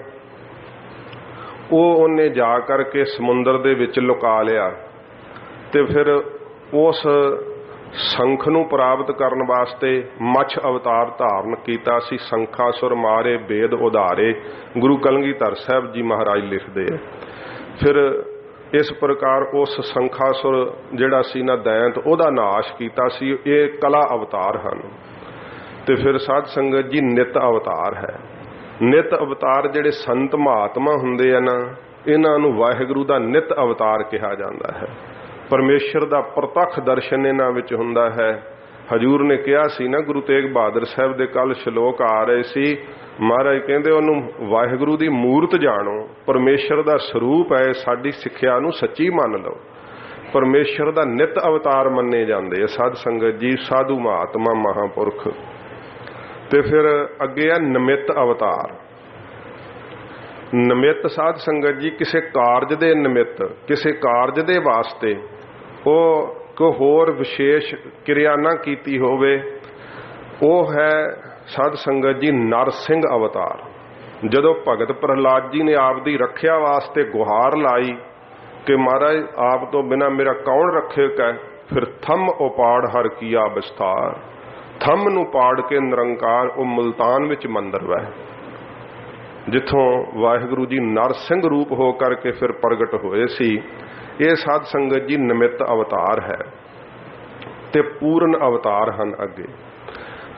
ਉਹਨੇ ਜਾ ਕਰਕੇ ਸਮੁੰਦਰ ਦੇ ਵਿੱਚ ਲੁਕਾ ਲਿਆ। ਤੇ ਫਿਰ ਉਸ ਸੰਖ ਨੂੰ ਪ੍ਰਾਪਤ ਕਰਨ ਵਾਸਤੇ ਮੱਛ ਅਵਤਾਰ ਧਾਰਨ ਕੀਤਾ ਸੀ। ਸੰਖਾਸੁਰ ਮਾਰੇ ਵੇਦ ਉਧਾਰੇ, ਗੁਰੂ ਕਲਗੀਧਰ ਸਾਹਿਬ ਜੀ ਮਹਾਰਾਜ ਲਿਖਦੇ ਆ। ਫਿਰ ਇਸ ਪ੍ਰਕਾਰ ਉਸ ਸੰਖਾਸੁਰ ਜਿਹੜਾ ਸੀ ਨਾ ਦੈਂਤ, ਉਹਦਾ ਨਾਸ਼ ਕੀਤਾ ਸੀ। ਇਹ ਕਲਾ ਅਵਤਾਰ ਹਨ। ਤੇ ਫਿਰ ਸਾਧ ਸੰਗਤ ਜੀ ਨਿਤ ਅਵਤਾਰ ਹੈ। ਨਿਤ ਅਵਤਾਰ ਜਿਹੜੇ ਸੰਤ ਮਹਾਤਮਾ ਹੁੰਦੇ ਆ ਨਾ, ਇਹਨਾਂ ਨੂੰ ਵਾਹਿਗੁਰੂ ਦਾ ਨਿਤ ਅਵਤਾਰ ਕਿਹਾ ਜਾਂਦਾ ਹੈ। ਪਰਮੇਸ਼ਰ ਦਾ ਪ੍ਰਤੱਖ ਦਰਸ਼ਨ ਇਹਨਾਂ ਵਿੱਚ ਹੁੰਦਾ ਹੈ। ਹਜੂਰ ਨੇ ਕਿਹਾ ਸੀ ਨਾ, ਗੁਰੂ ਤੇਗ ਬਹਾਦਰ ਸਾਹਿਬ ਦੇ ਕੱਲ ਸ਼ਲੋਕ ਆ ਰਹੇ ਸੀ, ਮਹਾਰਾਜ ਕਹਿੰਦੇ ਉਹਨੂੰ ਵਾਹਿਗੁਰੂ ਦੀ ਮੂਰਤ ਜਾਣੋ, ਪਰਮੇਸ਼ਰ ਦਾ ਸਰੂਪ ਹੈ, ਸਾਡੀ ਸਿੱਖਿਆ ਨੂੰ ਸੱਚੀ ਮੰਨ ਲਓ। ਪਰਮੇਸ਼ਰ ਦਾ ਨਿਤ ਅਵਤਾਰ ਮੰਨੇ ਜਾਂਦੇ ਆ ਸਾਧ ਸੰਗਤ ਜੀ, ਸਾਧੂ ਮਹਾਤਮਾ ਮਹਾਂਪੁਰਖ। ਤੇ ਫਿਰ ਅੱਗੇ ਆ ਨਿਮਿਤ ਅਵਤਾਰ। ਨਿਮਿਤ ਸਾਧ ਸੰਗਤ ਜੀ ਕਿਸੇ ਕਾਰਜ ਦੇ ਨਿਮਿਤ, ਕਿਸੇ ਕਾਰਜ ਦੇ ਵਾਸਤੇ ਉਹ ਕੋਈ ਹੋਰ ਵਿਸ਼ੇਸ਼ ਕਿਰਿਆ ਨਾ ਕੀਤੀ ਹੋਵੇ, ਉਹ ਹੈ ਸਾਧ ਸੰਗਤ ਜੀ ਨਰਸਿੰਘ ਅਵਤਾਰ। ਜਦੋਂ ਭਗਤ ਪ੍ਰਹਲਾਦ ਜੀ ਨੇ ਆਪ ਦੀ ਰੱਖਿਆ ਵਾਸਤੇ ਗੁਹਾਰ ਲਾਈ ਕਿ ਮਹਾਰਾਜ ਆਪ ਤੋਂ ਬਿਨਾਂ ਮੇਰਾ ਕੌਣ ਰੱਖੇਗਾ, ਫਿਰ ਥੰਮ ਉਪਾੜ ਹਰ ਕੀਆ ਵਿਸਥਾਰ। ਥੰਮ ਨੂੰ ਪਾੜ ਕੇ ਨਿਰੰਕਾਰ ਉਹ ਮੁਲਤਾਨ ਵਿੱਚ ਮੰਦਰ ਵੈ, ਜਿੱਥੋਂ ਵਾਹਿਗੁਰੂ ਜੀ ਨਰਸਿੰਘ ਰੂਪ ਹੋ ਕਰਕੇ ਫਿਰ ਪ੍ਰਗਟ ਹੋਏ ਸੀ। ਇਹ ਸਾਧ ਸੰਗਤ ਜੀ ਨਿਮਿਤ ਅਵਤਾਰ ਹੈ। ਤੇ ਪੂਰਨ ਅਵਤਾਰ ਹਨ ਅੱਗੇ।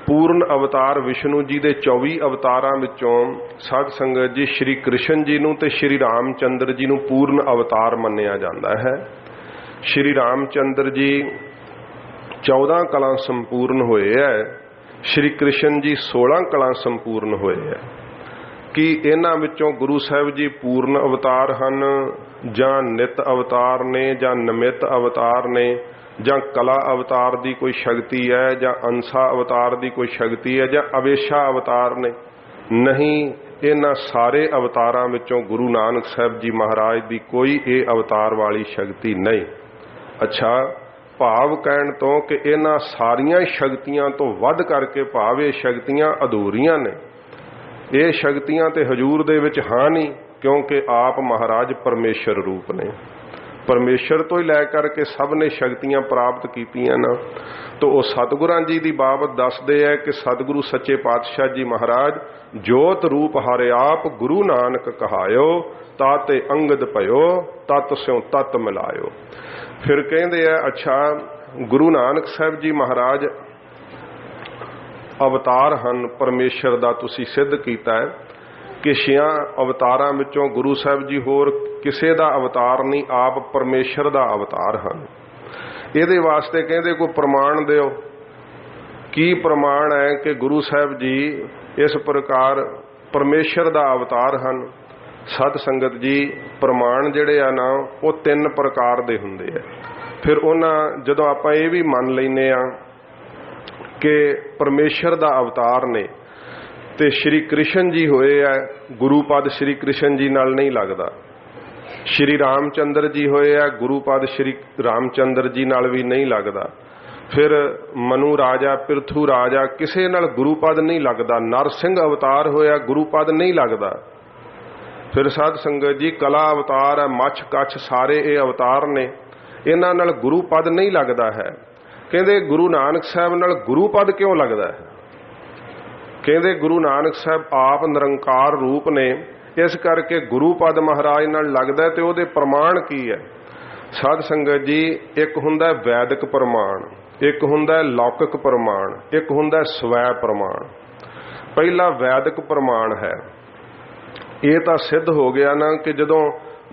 पूर्ण अवतार विष्णु जी दे 24 अवतारां विचों साध संगत जी श्री कृष्ण जी नूं ते श्री रामचंद्र जी नूं पूर्ण अवतार मन्निया जाता है। श्री रामचंद्र जी 14 कला संपूर्ण होए है, श्री कृष्ण जी 16 कला संपूर्ण होए है। कि इन्हां विचों गुरु साहिब जी पूर्ण अवतार हन जां नित अवतार ने जां निमित अवतार ने जां कला अवतार दी कोई शक्ति है जां अंसा अवतार दी कोई शक्ति है जां अवेशा अवतार ने? नहीं, इन्हां सारे अवतारां विचों गुरु नानक साहिब जी महाराज दी कोई ये अवतार वाली शक्ति नहीं। अच्छा, भाव कहण तो कि इन्हां सारियां शक्तियां तो वध करके भाव ये शक्तियां अधूरियां ने। ये शक्तियां ते हजूर दे विच हां नहीं, क्योंकि आप महाराज परमेश्वर रूप ने। परमेश्वर तो ही लैकर के सब ने शक्तियां प्राप्त कीतियां ना। तो वो सतगुरां जी दी बाबत दसदे है कि सतगुरु सच्चे पातशाह जी महाराज जोत रूप हरे आप गुरु नानक कहायो, ताते अंगद भयो तत स्यों तत मिलायो। फिर कहते हैं अच्छा, गुरु नानक साहब जी महाराज अवतार हन परमेश्वर दा, तुसी सिद्ध कीता है कि 6 अवतारां विचों गुरु साहब जी होर किसे दा अवतार नहीं, आप परमेश्वर दा अवतार हन। इहदे वास्ते कहते कोई प्रमाण दिओ। की प्रमाण है कि गुरु साहब जी इस प्रकार परमेश्वर दा अवतार हन? सत संगत जी, प्रमाण जिहड़े आ ना वो 3 प्रकार दे हुंदे आ। फिर उन्हां जदों आपां इह भी मन लैने आ कि परमेश्वर दा अवतार ने ते श्री कृष्ण जी होए है, गुरु पद श्री कृष्ण जी नाल नहीं लगदा। श्री रामचंद्र जी होए है, गुरु पद श्री रामचंद्र जी नाल भी नहीं लगदा। फिर मनु राजा पिरथू राजा किसे नाल गुरु पद नहीं लगदा। नरसिंह अवतार होया, गुरु पद नहीं लगदा। फिर साध संगत जी कला अवतार है, मछ कछ सारे ये अवतार ने, इन्हां नाल गुरु पद नहीं लगदा है। कहते गुरु नानक साहब नाल गुरु पद क्यों लगदा है? कहते गुरु नानक साहब आप निरंकार रूप ने, इस करके गुरु पद महाराज नाल लगदा ते ओहदे प्रमाण की है? साध संगत जी, एक हुंदा वैदिक प्रमाण, एक हुंदा लौकिक प्रमाण, एक हुंदा स्वै प्रमाण। पहला वैदिक प्रमाण है। ये तो सिद्ध हो गया ना कि जदों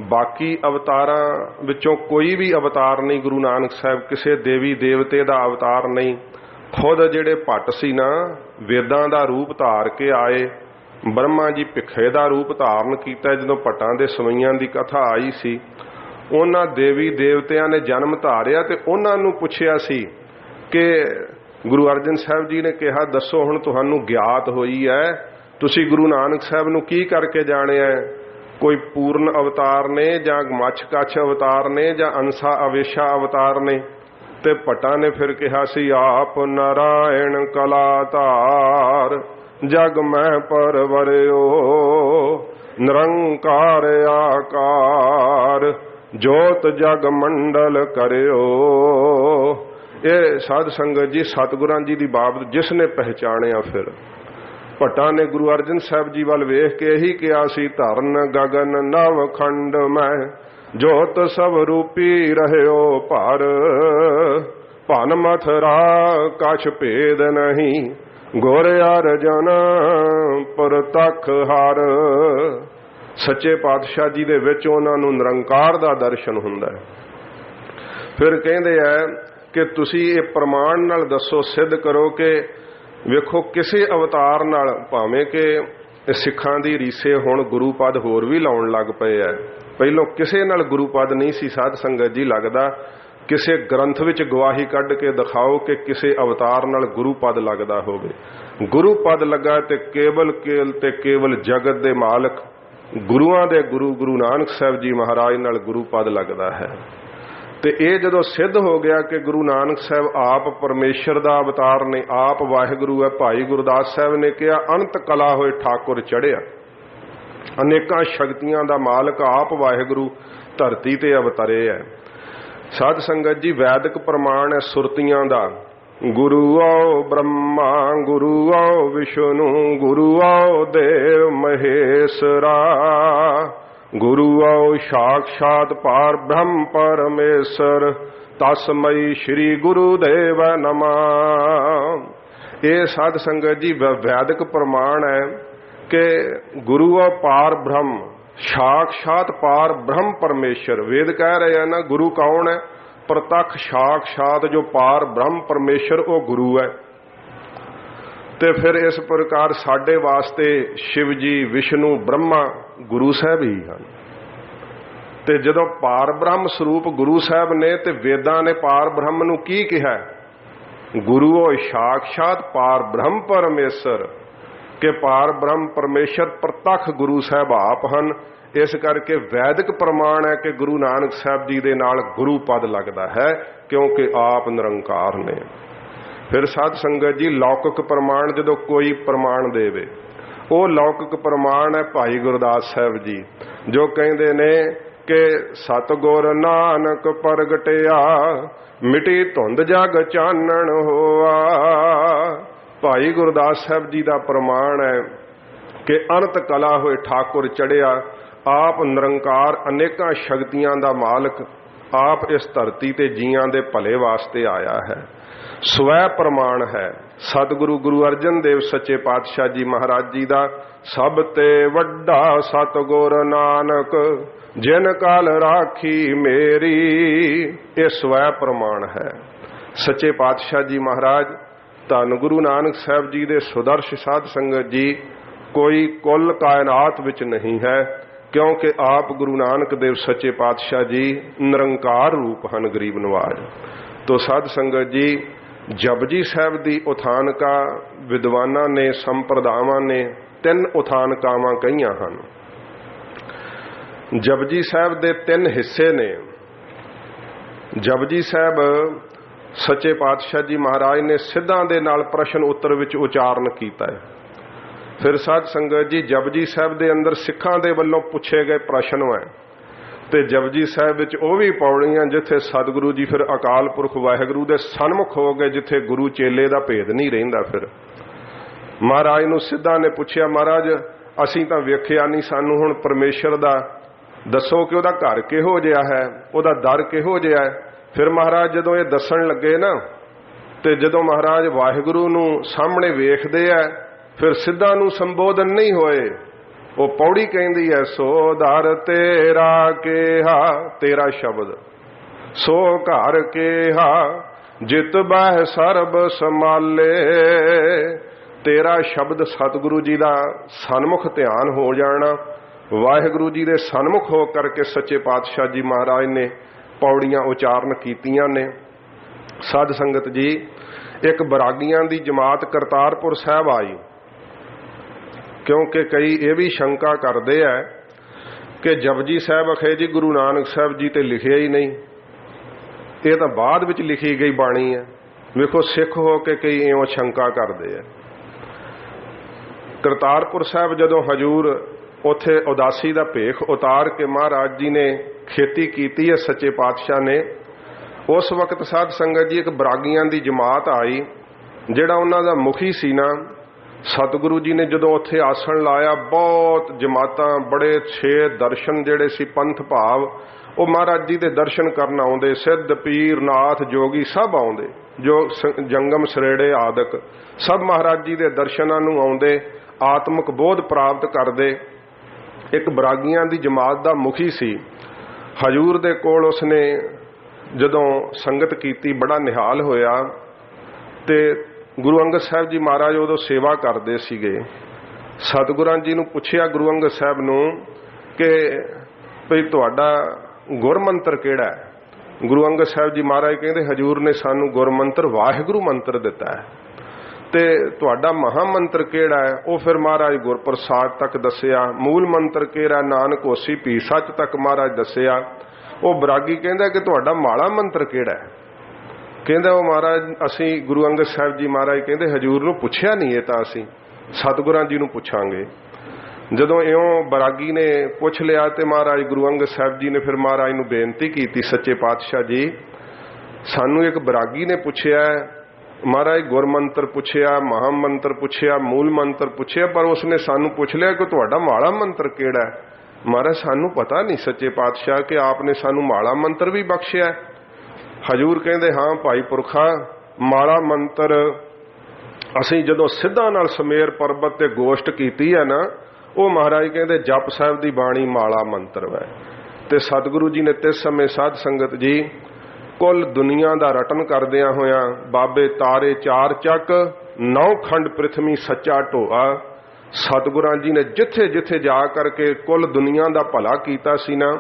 बाकी अवतारां विचों कोई भी अवतार नहीं, गुरु नानक साहब किसी देवी देवते दा अवतार नहीं, खुद जिहड़े भट्ट सी ना वेदां दा रूप धार के आए। ब्रह्मा जी भिखे दा रूप धारण कीता। जदों भट्टां दे सवैयां दी कथा आई सी, उन्हां देवी देवतियां ने जन्म धारिया ते उन्हां नूं पुछिया सी कि गुरु अर्जन साहब जी ने कहा दसो हुण तुहानूं ज्ञात होई है, तुसी गुरु नानक साहब नूं की करके जाणिया है? कोई पूर्ण अवतार ने जां मछ कछ अवतार ने जां अंसा अवेशा अवतार ने? ते भट्टां ने फिर कहा सी आप नारायण कलाधार जग मैं परवरियो निरंकार आकार जोत जग मंडल करियो। ये साध संगत जी सतगुरां जी दी बाबत जिसने पहचानिया, फिर भट्टां ने गुरु अर्जन साहब जी वाल वेख के यही कहा सी धरन गगन नव खंड में जोत सब रूपी रहयो पर भन मथुरा कछ भेद नहीं गुर अर्जन परतख हर। सच्चे पातशाह जी दे विच उन्हां नूं निरंकार दा दर्शन हुंदा है। फिर कहंदे है कि तुसी ये प्रमाण नाल दसो, सिद्ध करो कि वेखो किसी अवतार नाल भावें कि सिखां दी रीसे हुण गुरु पद होर भी लाउण लग पए है, पहलों किसी नाल गुरु पद नहीं सी साध संगत जी लगदा। किसी ग्रंथ विच गवाही कढ के दिखाओ कि किसी अवतार नाल गुरु पद लगदा होवे। गुरु पद लगा ते केवल जगत दे मालक गुरुआं दे गुरु गुरु नानक साहब जी महाराज नाल गुरु पद लगदा है। ते ये जदों सिद्ध हो गया कि गुरु नानक साहब आप परमेश्वर दा अवतार ने, आप वाहिगुरु है। भाई गुरदास साहब ने कहा अनंत कला होए ठाकुर चढ़िया, अनेकां शक्तियां दा मालक आप वाहिगुरु धरती ते अवतरे है। साध संगत जी वैदिक प्रमाण है सुरतियां दा, गुरु आओ ब्रह्मा गुरु आओ विष्णु गुरु आओ देव महेश्वरा गुरु आओ साक्षात पार ब्रह्म परमेश्वर तस्मई श्री गुरुदेव नमः। ये साध संगत जी वैदिक प्रमाण है कि गुरु पार ब्रह्म, साक्षात पार ब्रह्म परमेश्वर। वेद कह रहे हैं ना, गुरु कौन है? प्रत्यक्ष साक्षात जो पार ब्रह्म परमेश्वर वो गुरु है। ते फिर इस प्रकार साडे वास्ते शिव जी, विष्णु, ब्रह्मा गुरु साहब ही हैं। ते जदों पार ब्रह्म स्वरूप गुरु साहब ने, ते वेदां ने पार ब्रह्म नूं की कहा? गुरु हो साक्षात पार ब्रह्म परमेश्वर, के पार ब्रह्म परमेश्वर प्रत्यक्ष गुरु साहब आप हन। इस करके वैदिक प्रमाण है कि गुरु नानक साहब जी दे नाल गुरु पद लगता है, क्योंकि आप निरंकार ने। फिर साध संगत जी लौकिक प्रमाण जदों कोई प्रमाण देवे, वो लौकिक प्रमाण है भाई गुरदास साहब जी, जो कहते ने कि सतगुर नानक प्रगटिया, मिटी धुंध जग चानण होआ। भाई गुरदास साहब जी का प्रमाण है कि अनंत कला होए ठाकुर चढ़िया, आप निरंकार अनेकां शक्तियां दा मालक, आप इस धरती ते जियां दे भले वास्ते आया है। स्वै प्रमाण है सतगुरु गुरु अर्जन देव सच्चे पातशाह जी महाराज जी का, सब ते वड्डा सतगुर नानक, जिन काल राखी मेरी। ये स्वै प्रमाण है। सच्चे पातशाह जी महाराज धन गुरु नानक साहब जी दे सुदर्श साध संगत जी कोई कुल कायनात विच नहीं है, क्योंकि आप गुरु नानक देव सच्चे पातशाह जी निरंकार रूप हन, गरीब नवाज। तो साध संगत जी जपजी साहब दी उथानका विद्वाना ने, संप्रदावां ने 3 उथानकावां कहीआं हन। जपजी साहब दे 3 हिस्से ने। जपजी साहब सच्चे पातशाह जी महाराज ने सिद्धां दे नाल प्रश्न उत्तर विच उचारण कीता है। फिर साध संगत जी जपजी साहब दे अंदर सिखां दे वल्लों पुछे गए प्रश्न है, ते जपजी साहब विच ओ भी पौड़ियां जिथे सतगुरु जी फिर अकाल पुरख वाहिगुरु दे सन्मुख हो गए, जिथे गुरु चेले दा भेद नहीं रहिंदा। फिर महाराज नूं सिद्धां ने पुछया, महाराज असीं तां वेखिया नहीं, सानू हुण परमेश्वर दा दसो कि उहदा घर किहो जिहा है, उहदा दर किहो जिहा है। फिर महाराज जदों ये दसन लगे ना, ते जदों महाराज वाहिगुरु नूं सामने वेखदे आ, फिर सिद्धां नूं संबोधन नहीं होए। वो पौड़ी कहती है, सो दर तेरा केहा, तेरा शब्द, सो घर केहा, जित बह सरब संभाले। तेरा शब्द सतगुरु जी का सन्मुख ध्यान हो जाना, वाहिगुरु जी के सन्मुख हो करके सच्चे पातशाह जी महाराज ने पौड़ियां उचारण कीतियां ने। साध संगत जी एक बरागियां दी जमात करतारपुर साहब आई, क्योंकि कई ये भी शंका करते हैं कि जपजी साहब अखे जी गुरु नानक साहब जी ते लिखिया ही नहीं, ये तो बाद विच लिखी गई बाणी है। वेखो सिख हो के कई इवें शंका करते हैं। करतारपुर साहब जदों हजूर उथे उदासी का भेख उतार के महाराज जी ने खेती की है सच्चे पातशाह ने, उस वक्त साध संगत जी एक बरागियां दी जमात आई, जिहड़ा उन्हां दा मुखी सी ना, सतगुरु जी ने जदों उत्थे आसन लाया, बहुत जमातां बड़े 6 दर्शन जिहड़े सी पंथ भाव वो महाराज जी दे दर्शन करन आउंदे, सिद्ध पीर नाथ जोगी सब आउंदे, जो जंगम सरेड़े आदक सब महाराज जी दे दर्शनां नूं आउंदे, आत्मक बोध प्राप्त करदे। एक बरागियां दी जमात दा मुखी सी, हजूर दे कोल उसने जदों संगत कीती बड़ा निहाल होया, ते गुरु अंगद साहब जी महाराज उदों सेवा करदे सीगे। सतगुरां जी नूं पुछया गुरु अंगद साहब नूं कि भई तुहाडा गुरमंत्र किहड़ा है? गुरु अंगद साहब जी महाराज कहंदे हजूर ने सानू गुरमंत्र वाहिगुरु मंत्र दिता है, ते तुहाडा महामंत्र किहड़ा है? वो फिर महाराज गुरप्रसाद तक दसिया। मूल मंत्र किहड़ा? नानक होसी भी सच तक महाराज दसिया। वो बरागी कहंदा कि तुहाडा माड़ा मंत्र किहड़ा है? कहंदा वो महाराज असी गुरु अंगद साहब जी महाराज कहंदे हजूर नूं पुछया नहीं, ये तां असी सतगुरां जी नूं पुछांगे। जदों इउं बरागी ने पुछ लिया ते महाराज गुरु अंगद साहब जी ने फिर महाराज नूं बेनती कीती, सच्चे पातशाह जी सानू एक बरागी ने पुछया, महाराज गुरमंत्र पुछया, महामंत्र पुछया, मूल मंत्र पुछया, पर उसने सानू पुछ लिया कि तुहाडा माड़ा मंत्र किहड़ा है? महाराज सानू पता नहीं सच्चे पातशाह कि आपने सानू माड़ा मंत्र भी बख्शिया है। हजूर कहंदे हाँ भाई पुरखा, माड़ा मंत्र ਅਸੀਂ ਜਦੋਂ ਸਿੱਧਾ ਨਾਲ ਸਮੇਰ ਪਰਬਤ ਤੇ ਗੋਸ਼ਟ ਕੀਤੀ ਹੈ ਨਾ, ਉਹ ਮਹਾਰਾਜ ਕਹਿੰਦੇ ਜਪ ਸਾਹਿਬ ਦੀ ਬਾਣੀ ਮਾਲਾ ਮੰਤਰ ਹੈ। ਤੇ ਸਤਿਗੁਰੂ ਜੀ ਨੇ ਤਿਸ ਸਮੇਂ ਸਾਧ ਸੰਗਤ ਜੀ ਕੁੱਲ ਦੁਨੀਆ ਦਾ ਰਟਨ ਕਰਦਿਆਂ ਹੋਇਆਂ ਬਾਬੇ ਤਾਰੇ ਚਾਰ ਚੱਕ 9 ਖੰਡ ਪ੍ਰਿਥਵੀ ਸੱਚਾ ਢੋਆ, ਸਤਿਗੁਰਾਂ ਜੀ ਨੇ ਜਿੱਥੇ ਜਿੱਥੇ ਜਾ ਕਰਕੇ ਕੁੱਲ ਦੁਨੀਆ ਦਾ ਭਲਾ ਕੀਤਾ ਸੀ ਨਾ,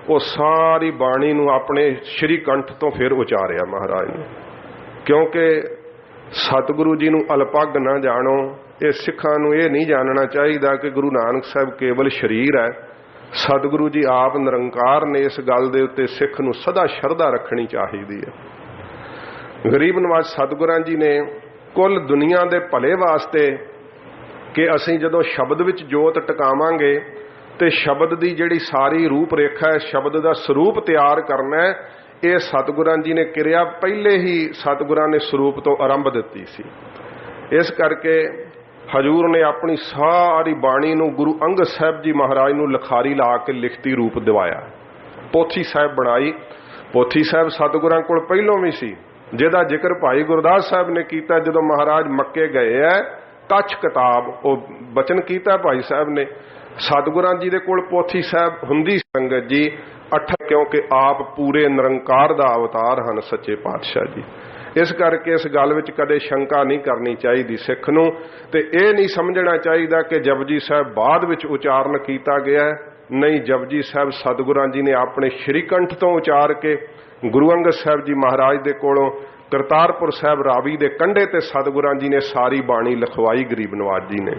ਉਹ ਸਾਰੀ ਬਾਣੀ ਨੂੰ ਆਪਣੇ ਸ਼੍ਰੀ ਕੰਠ ਤੋਂ ਫਿਰ ਉਚਾਰਿਆ ਮਹਾਰਾਜ ਨੇ। ਕਿਉਂਕਿ ਸਤਿਗੁਰੂ ਜੀ ਨੂੰ ਅਲਪੱਗ ਨਾ ਜਾਣੋ। ਇਹ ਸਿੱਖਾਂ ਨੂੰ ਇਹ ਨਹੀਂ ਜਾਣਨਾ ਚਾਹੀਦਾ ਕਿ ਗੁਰੂ ਨਾਨਕ ਸਾਹਿਬ ਕੇਵਲ ਸ਼ਰੀਰ ਹੈ, ਸਤਿਗੁਰੂ ਜੀ ਆਪ ਨਿਰੰਕਾਰ ਨੇ। ਇਸ ਗੱਲ ਦੇ ਉੱਤੇ ਸਿੱਖ ਨੂੰ ਸਦਾ ਸ਼ਰਧਾ ਰੱਖਣੀ ਚਾਹੀਦੀ ਹੈ। ਗਰੀਬ ਨਵਾਜ਼ ਸਤਿਗੁਰਾਂ ਜੀ ਨੇ ਕੁੱਲ ਦੁਨੀਆ ਦੇ ਭਲੇ ਵਾਸਤੇ ਕਿ ਅਸੀਂ ਜਦੋਂ ਸ਼ਬਦ ਵਿੱਚ ਜੋਤ ਟਿਕਾਵਾਂਗੇ ਤੇ ਸ਼ਬਦ ਦੀ ਜਿਹੜੀ ਸਾਰੀ ਰੂਪ ਰੇਖਾ ਹੈ, ਸ਼ਬਦ ਦਾ ਸਰੂਪ ਤਿਆਰ ਕਰਨਾ ਹੈ, ਇਹ ਸਤਿਗੁਰਾਂ ਜੀ ਨੇ ਕਿਰਿਆ ਪਹਿਲੇ ਹੀ ਸਤਿਗੁਰਾਂ ਨੇ ਸਰੂਪ ਤੋਂ ਆਰੰਭ ਦਿੱਤੀ ਸੀ। ਇਸ ਕਰਕੇ ਹਜੂਰ ਨੇ ਆਪਣੀ ਸਾਰੀ ਬਾਣੀ ਨੂੰ ਗੁਰੂ ਅੰਗਦ ਸਾਹਿਬ ਜੀ ਮਹਾਰਾਜ ਨੂੰ ਲਿਖਾਰੀ ਲਾ ਕੇ ਲਿਖਤੀ ਰੂਪ ਦਿਵਾਇਆ, ਪੋਥੀ ਸਾਹਿਬ ਬਣਾਈ। ਪੋਥੀ ਸਾਹਿਬ ਸਤਿਗੁਰਾਂ ਕੋਲ ਪਹਿਲੋਂ ਵੀ ਸੀ, ਜਿਹਦਾ ਜ਼ਿਕਰ ਭਾਈ ਗੁਰਦਾਸ ਸਾਹਿਬ ਨੇ ਕੀਤਾ ਜਦੋਂ ਮਹਾਰਾਜ ਮੱਕੇ ਗਏ ਹੈ। ਕੱਛ ਕਿਤਾਬ ਉਹ ਬਚਨ ਕੀਤਾ ਭਾਈ ਸਾਹਿਬ ਨੇ। ਸਤਿਗੁਰਾਂ ਜੀ ਦੇ ਕੋਲ ਪੋਥੀ ਸਾਹਿਬ ਹੁੰਦੀ ਸੰਗਤ ਜੀ 8, ਕਿਉਂਕਿ ਆਪ ਪੂਰੇ ਨਿਰੰਕਾਰ ਦਾ ਅਵਤਾਰ ਹਨ ਸੱਚੇ ਪਾਤਸ਼ਾਹ ਜੀ। ਇਸ ਕਰਕੇ ਇਸ ਗੱਲ ਵਿੱਚ ਕਦੇ ਸ਼ੰਕਾ ਨਹੀਂ ਕਰਨੀ ਚਾਹੀਦੀ ਸਿੱਖ ਨੂੰ, ਤੇ ਇਹ ਨਹੀਂ ਸਮਝਣਾ ਚਾਹੀਦਾ ਕਿ ਜਪਜੀ ਸਾਹਿਬ ਬਾਅਦ ਵਿੱਚ ਉਚਾਰਨ ਕੀਤਾ ਗਿਆ। ਨਹੀਂ, ਜਪਜੀ ਸਾਹਿਬ ਸਤਿਗੁਰਾਂ ਜੀ ਨੇ ਆਪਣੇ ਸ਼੍ਰੀ ਕੰਠ ਤੋਂ ਉਚਾਰ ਕੇ ਗੁਰੂ ਅੰਗਦ ਸਾਹਿਬ ਜੀ ਮਹਾਰਾਜ ਦੇ ਕੋਲੋਂ ਕਰਤਾਰਪੁਰ ਸਾਹਿਬ ਰਾਵੀ ਦੇ ਕੰਢੇ ਤੇ ਸਤਿਗੁਰਾਂ ਜੀ ਨੇ ਸਾਰੀ ਬਾਣੀ ਲਿਖਵਾਈ ਗਰੀਬ ਨਵਾਜ ਜੀ ਨੇ।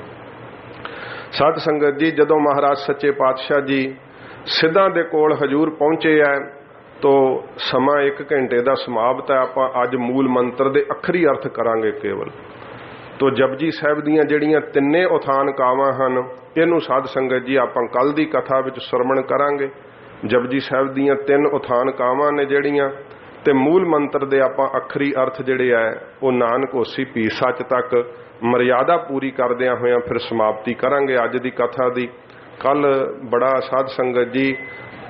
ਸਾਧ ਸੰਗਤ ਜੀ, ਜਦੋਂ ਮਹਾਰਾਜ ਸੱਚੇ ਪਾਤਸ਼ਾਹ ਜੀ ਸਿੱਧਾਂ ਦੇ ਕੋਲ ਹਜੂਰ ਪਹੁੰਚੇ ਹੈ ਤੋ ਸਮਾਂ 1 ਘੰਟੇ ਦਾ ਸਮਾਪਤ ਹੈ। ਆਪਾਂ ਅੱਜ ਮੂਲ ਮੰਤਰ ਦੇ ਅੱਖਰੀ ਅਰਥ ਕਰਾਂਗੇ ਕੇਵਲ। ਤੋ ਜਪਜੀ ਸਾਹਿਬ ਦੀਆਂ ਜਿਹੜੀਆਂ ਤਿੰਨੇ ਉਥਾਨ ਕਾਵਾਂ ਹਨ, ਇਹਨੂੰ ਸਾਧ ਸੰਗਤ ਜੀ ਆਪਾਂ ਕੱਲ ਦੀ ਕਥਾ ਵਿੱਚ ਸਰਵਣ ਕਰਾਂਗੇ। ਜਪਜੀ ਸਾਹਿਬ ਦੀਆਂ 3 ਉਥਾਨ ਕਾਵਾਂ ਨੇ ਜਿਹੜੀਆਂ, ਤੇ ਮੂਲ ਮੰਤਰ ਦੇ ਆਪਾਂ ਅੱਖਰੀ ਅਰਥ ਜਿਹੜੇ ਆ ਉਹ ਨਾਨਕ ਹੋਸੀ ਭੀ ਸੱਚ ਤੱਕ ਮਰਿਆਦਾ ਪੂਰੀ ਕਰਦਿਆਂ ਹੋਇਆਂ ਫਿਰ ਸਮਾਪਤੀ ਕਰਾਂਗੇ ਅੱਜ ਦੀ ਕਥਾ ਦੀ। ਕੱਲ ਬੜਾ ਸਾਧ ਸੰਗਤ ਜੀ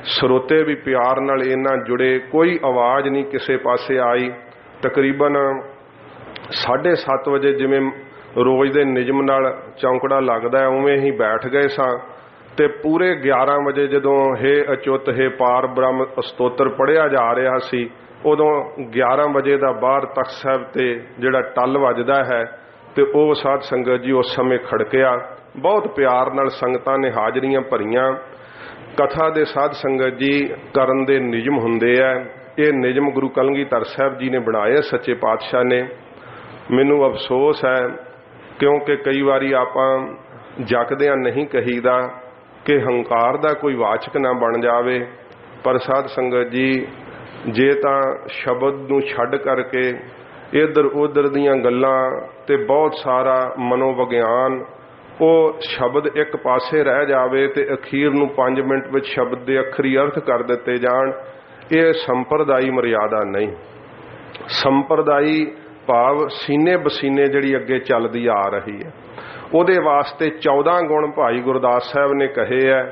ਸਰੋਤੇ ਵੀ ਪਿਆਰ ਨਾਲ ਇਹਨਾਂ ਜੁੜੇ, ਕੋਈ ਆਵਾਜ਼ ਨਹੀਂ ਕਿਸੇ ਪਾਸੇ ਆਈ। ਤਕਰੀਬਨ 7:30 ਵਜੇ ਜਿਵੇਂ ਰੋਜ਼ ਦੇ ਨਿਯਮ ਨਾਲ ਚੌਂਕੜਾ ਲੱਗਦਾ ਉਵੇਂ ਹੀ ਬੈਠ ਗਏ ਸਾਂ, ਤੇ ਪੂਰੇ 11 ਵਜੇ ਜਦੋਂ ਹੇ ਅਚੁੱਤ ਹੇ ਪਾਰ ਬ੍ਰਹਮ ਸਤੋਤਰ ਪੜ੍ਹਿਆ ਜਾ ਰਿਹਾ ਸੀ, ਉਦੋਂ 11 ਵਜੇ ਦਾ ਬਾਹਰ ਤਖਤ ਸਾਹਿਬ ਤੇ ਜਿਹੜਾ ਟੱਲ ਵੱਜਦਾ ਹੈ ਤੇ ਉਹ ਸਾਧ ਸੰਗਤ ਜੀ ਉਸ ਸਮੇਂ ਖੜਕਿਆ। ਬਹੁਤ ਪਿਆਰ ਨਾਲ ਸੰਗਤਾਂ ਨੇ ਹਾਜ਼ਰੀਆਂ ਭਰੀਆਂ। ਕਥਾ ਦੇ ਸਾਧ ਸੰਗਤ ਜੀ ਕਰਨ ਦੇ ਨਿਯਮ ਹੁੰਦੇ ਆ, ਇਹ ਨਿਯਮ ਗੁਰੂ ਕਲਗੀਧਰ ਸਾਹਿਬ ਜੀ ਨੇ ਬਣਾਏ ਸੱਚੇ ਪਾਤਸ਼ਾਹ ਨੇ। ਮੈਨੂੰ ਅਫਸੋਸ ਹੈ ਕਿਉਂਕਿ ਕਈ ਵਾਰੀ ਆਪਾਂ ਜੱਕਦਿਆਂ ਨਹੀਂ ਕਹੀਦਾ ਕਿ ਹੰਕਾਰ ਦਾ ਕੋਈ ਵਾਚਕ ਨਾ ਬਣ ਜਾਵੇ, ਪਰ ਸਾਧ ਸੰਗਤ ਜੀ ਜੇ ਤਾਂ ਸ਼ਬਦ ਨੂੰ ਛੱਡ ਕਰਕੇ ਇੱਧਰ ਉੱਧਰ ਦੀਆਂ ਗੱਲਾਂ ਤੇ ਬਹੁਤ ਸਾਰਾ ਮਨੋਵਿਗਿਆਨ, ਉਹ ਸ਼ਬਦ ਇੱਕ ਪਾਸੇ ਰਹਿ ਜਾਵੇ ਤੇ ਅਖੀਰ ਨੂੰ 5 ਮਿੰਟ ਵਿੱਚ ਸ਼ਬਦ ਦੇ ਅੱਖਰੀ ਅਰਥ ਕਰ ਦਿੱਤੇ ਜਾਣ, ਇਹ ਸੰਪਰਦਾਈ ਮਰਿਆਦਾ ਨਹੀਂ। ਸੰਪਰਦਾਈ ਭਾਵ ਸੀਨੇ ਬਸੀਨੇ ਜਿਹੜੀ ਅੱਗੇ ਚੱਲਦੀ ਆ ਰਹੀ ਹੈ, ਉਹਦੇ ਵਾਸਤੇ 14 ਗੁਣ ਭਾਈ ਗੁਰਦਾਸ ਸਾਹਿਬ ਨੇ ਕਹੇ ਹੈ।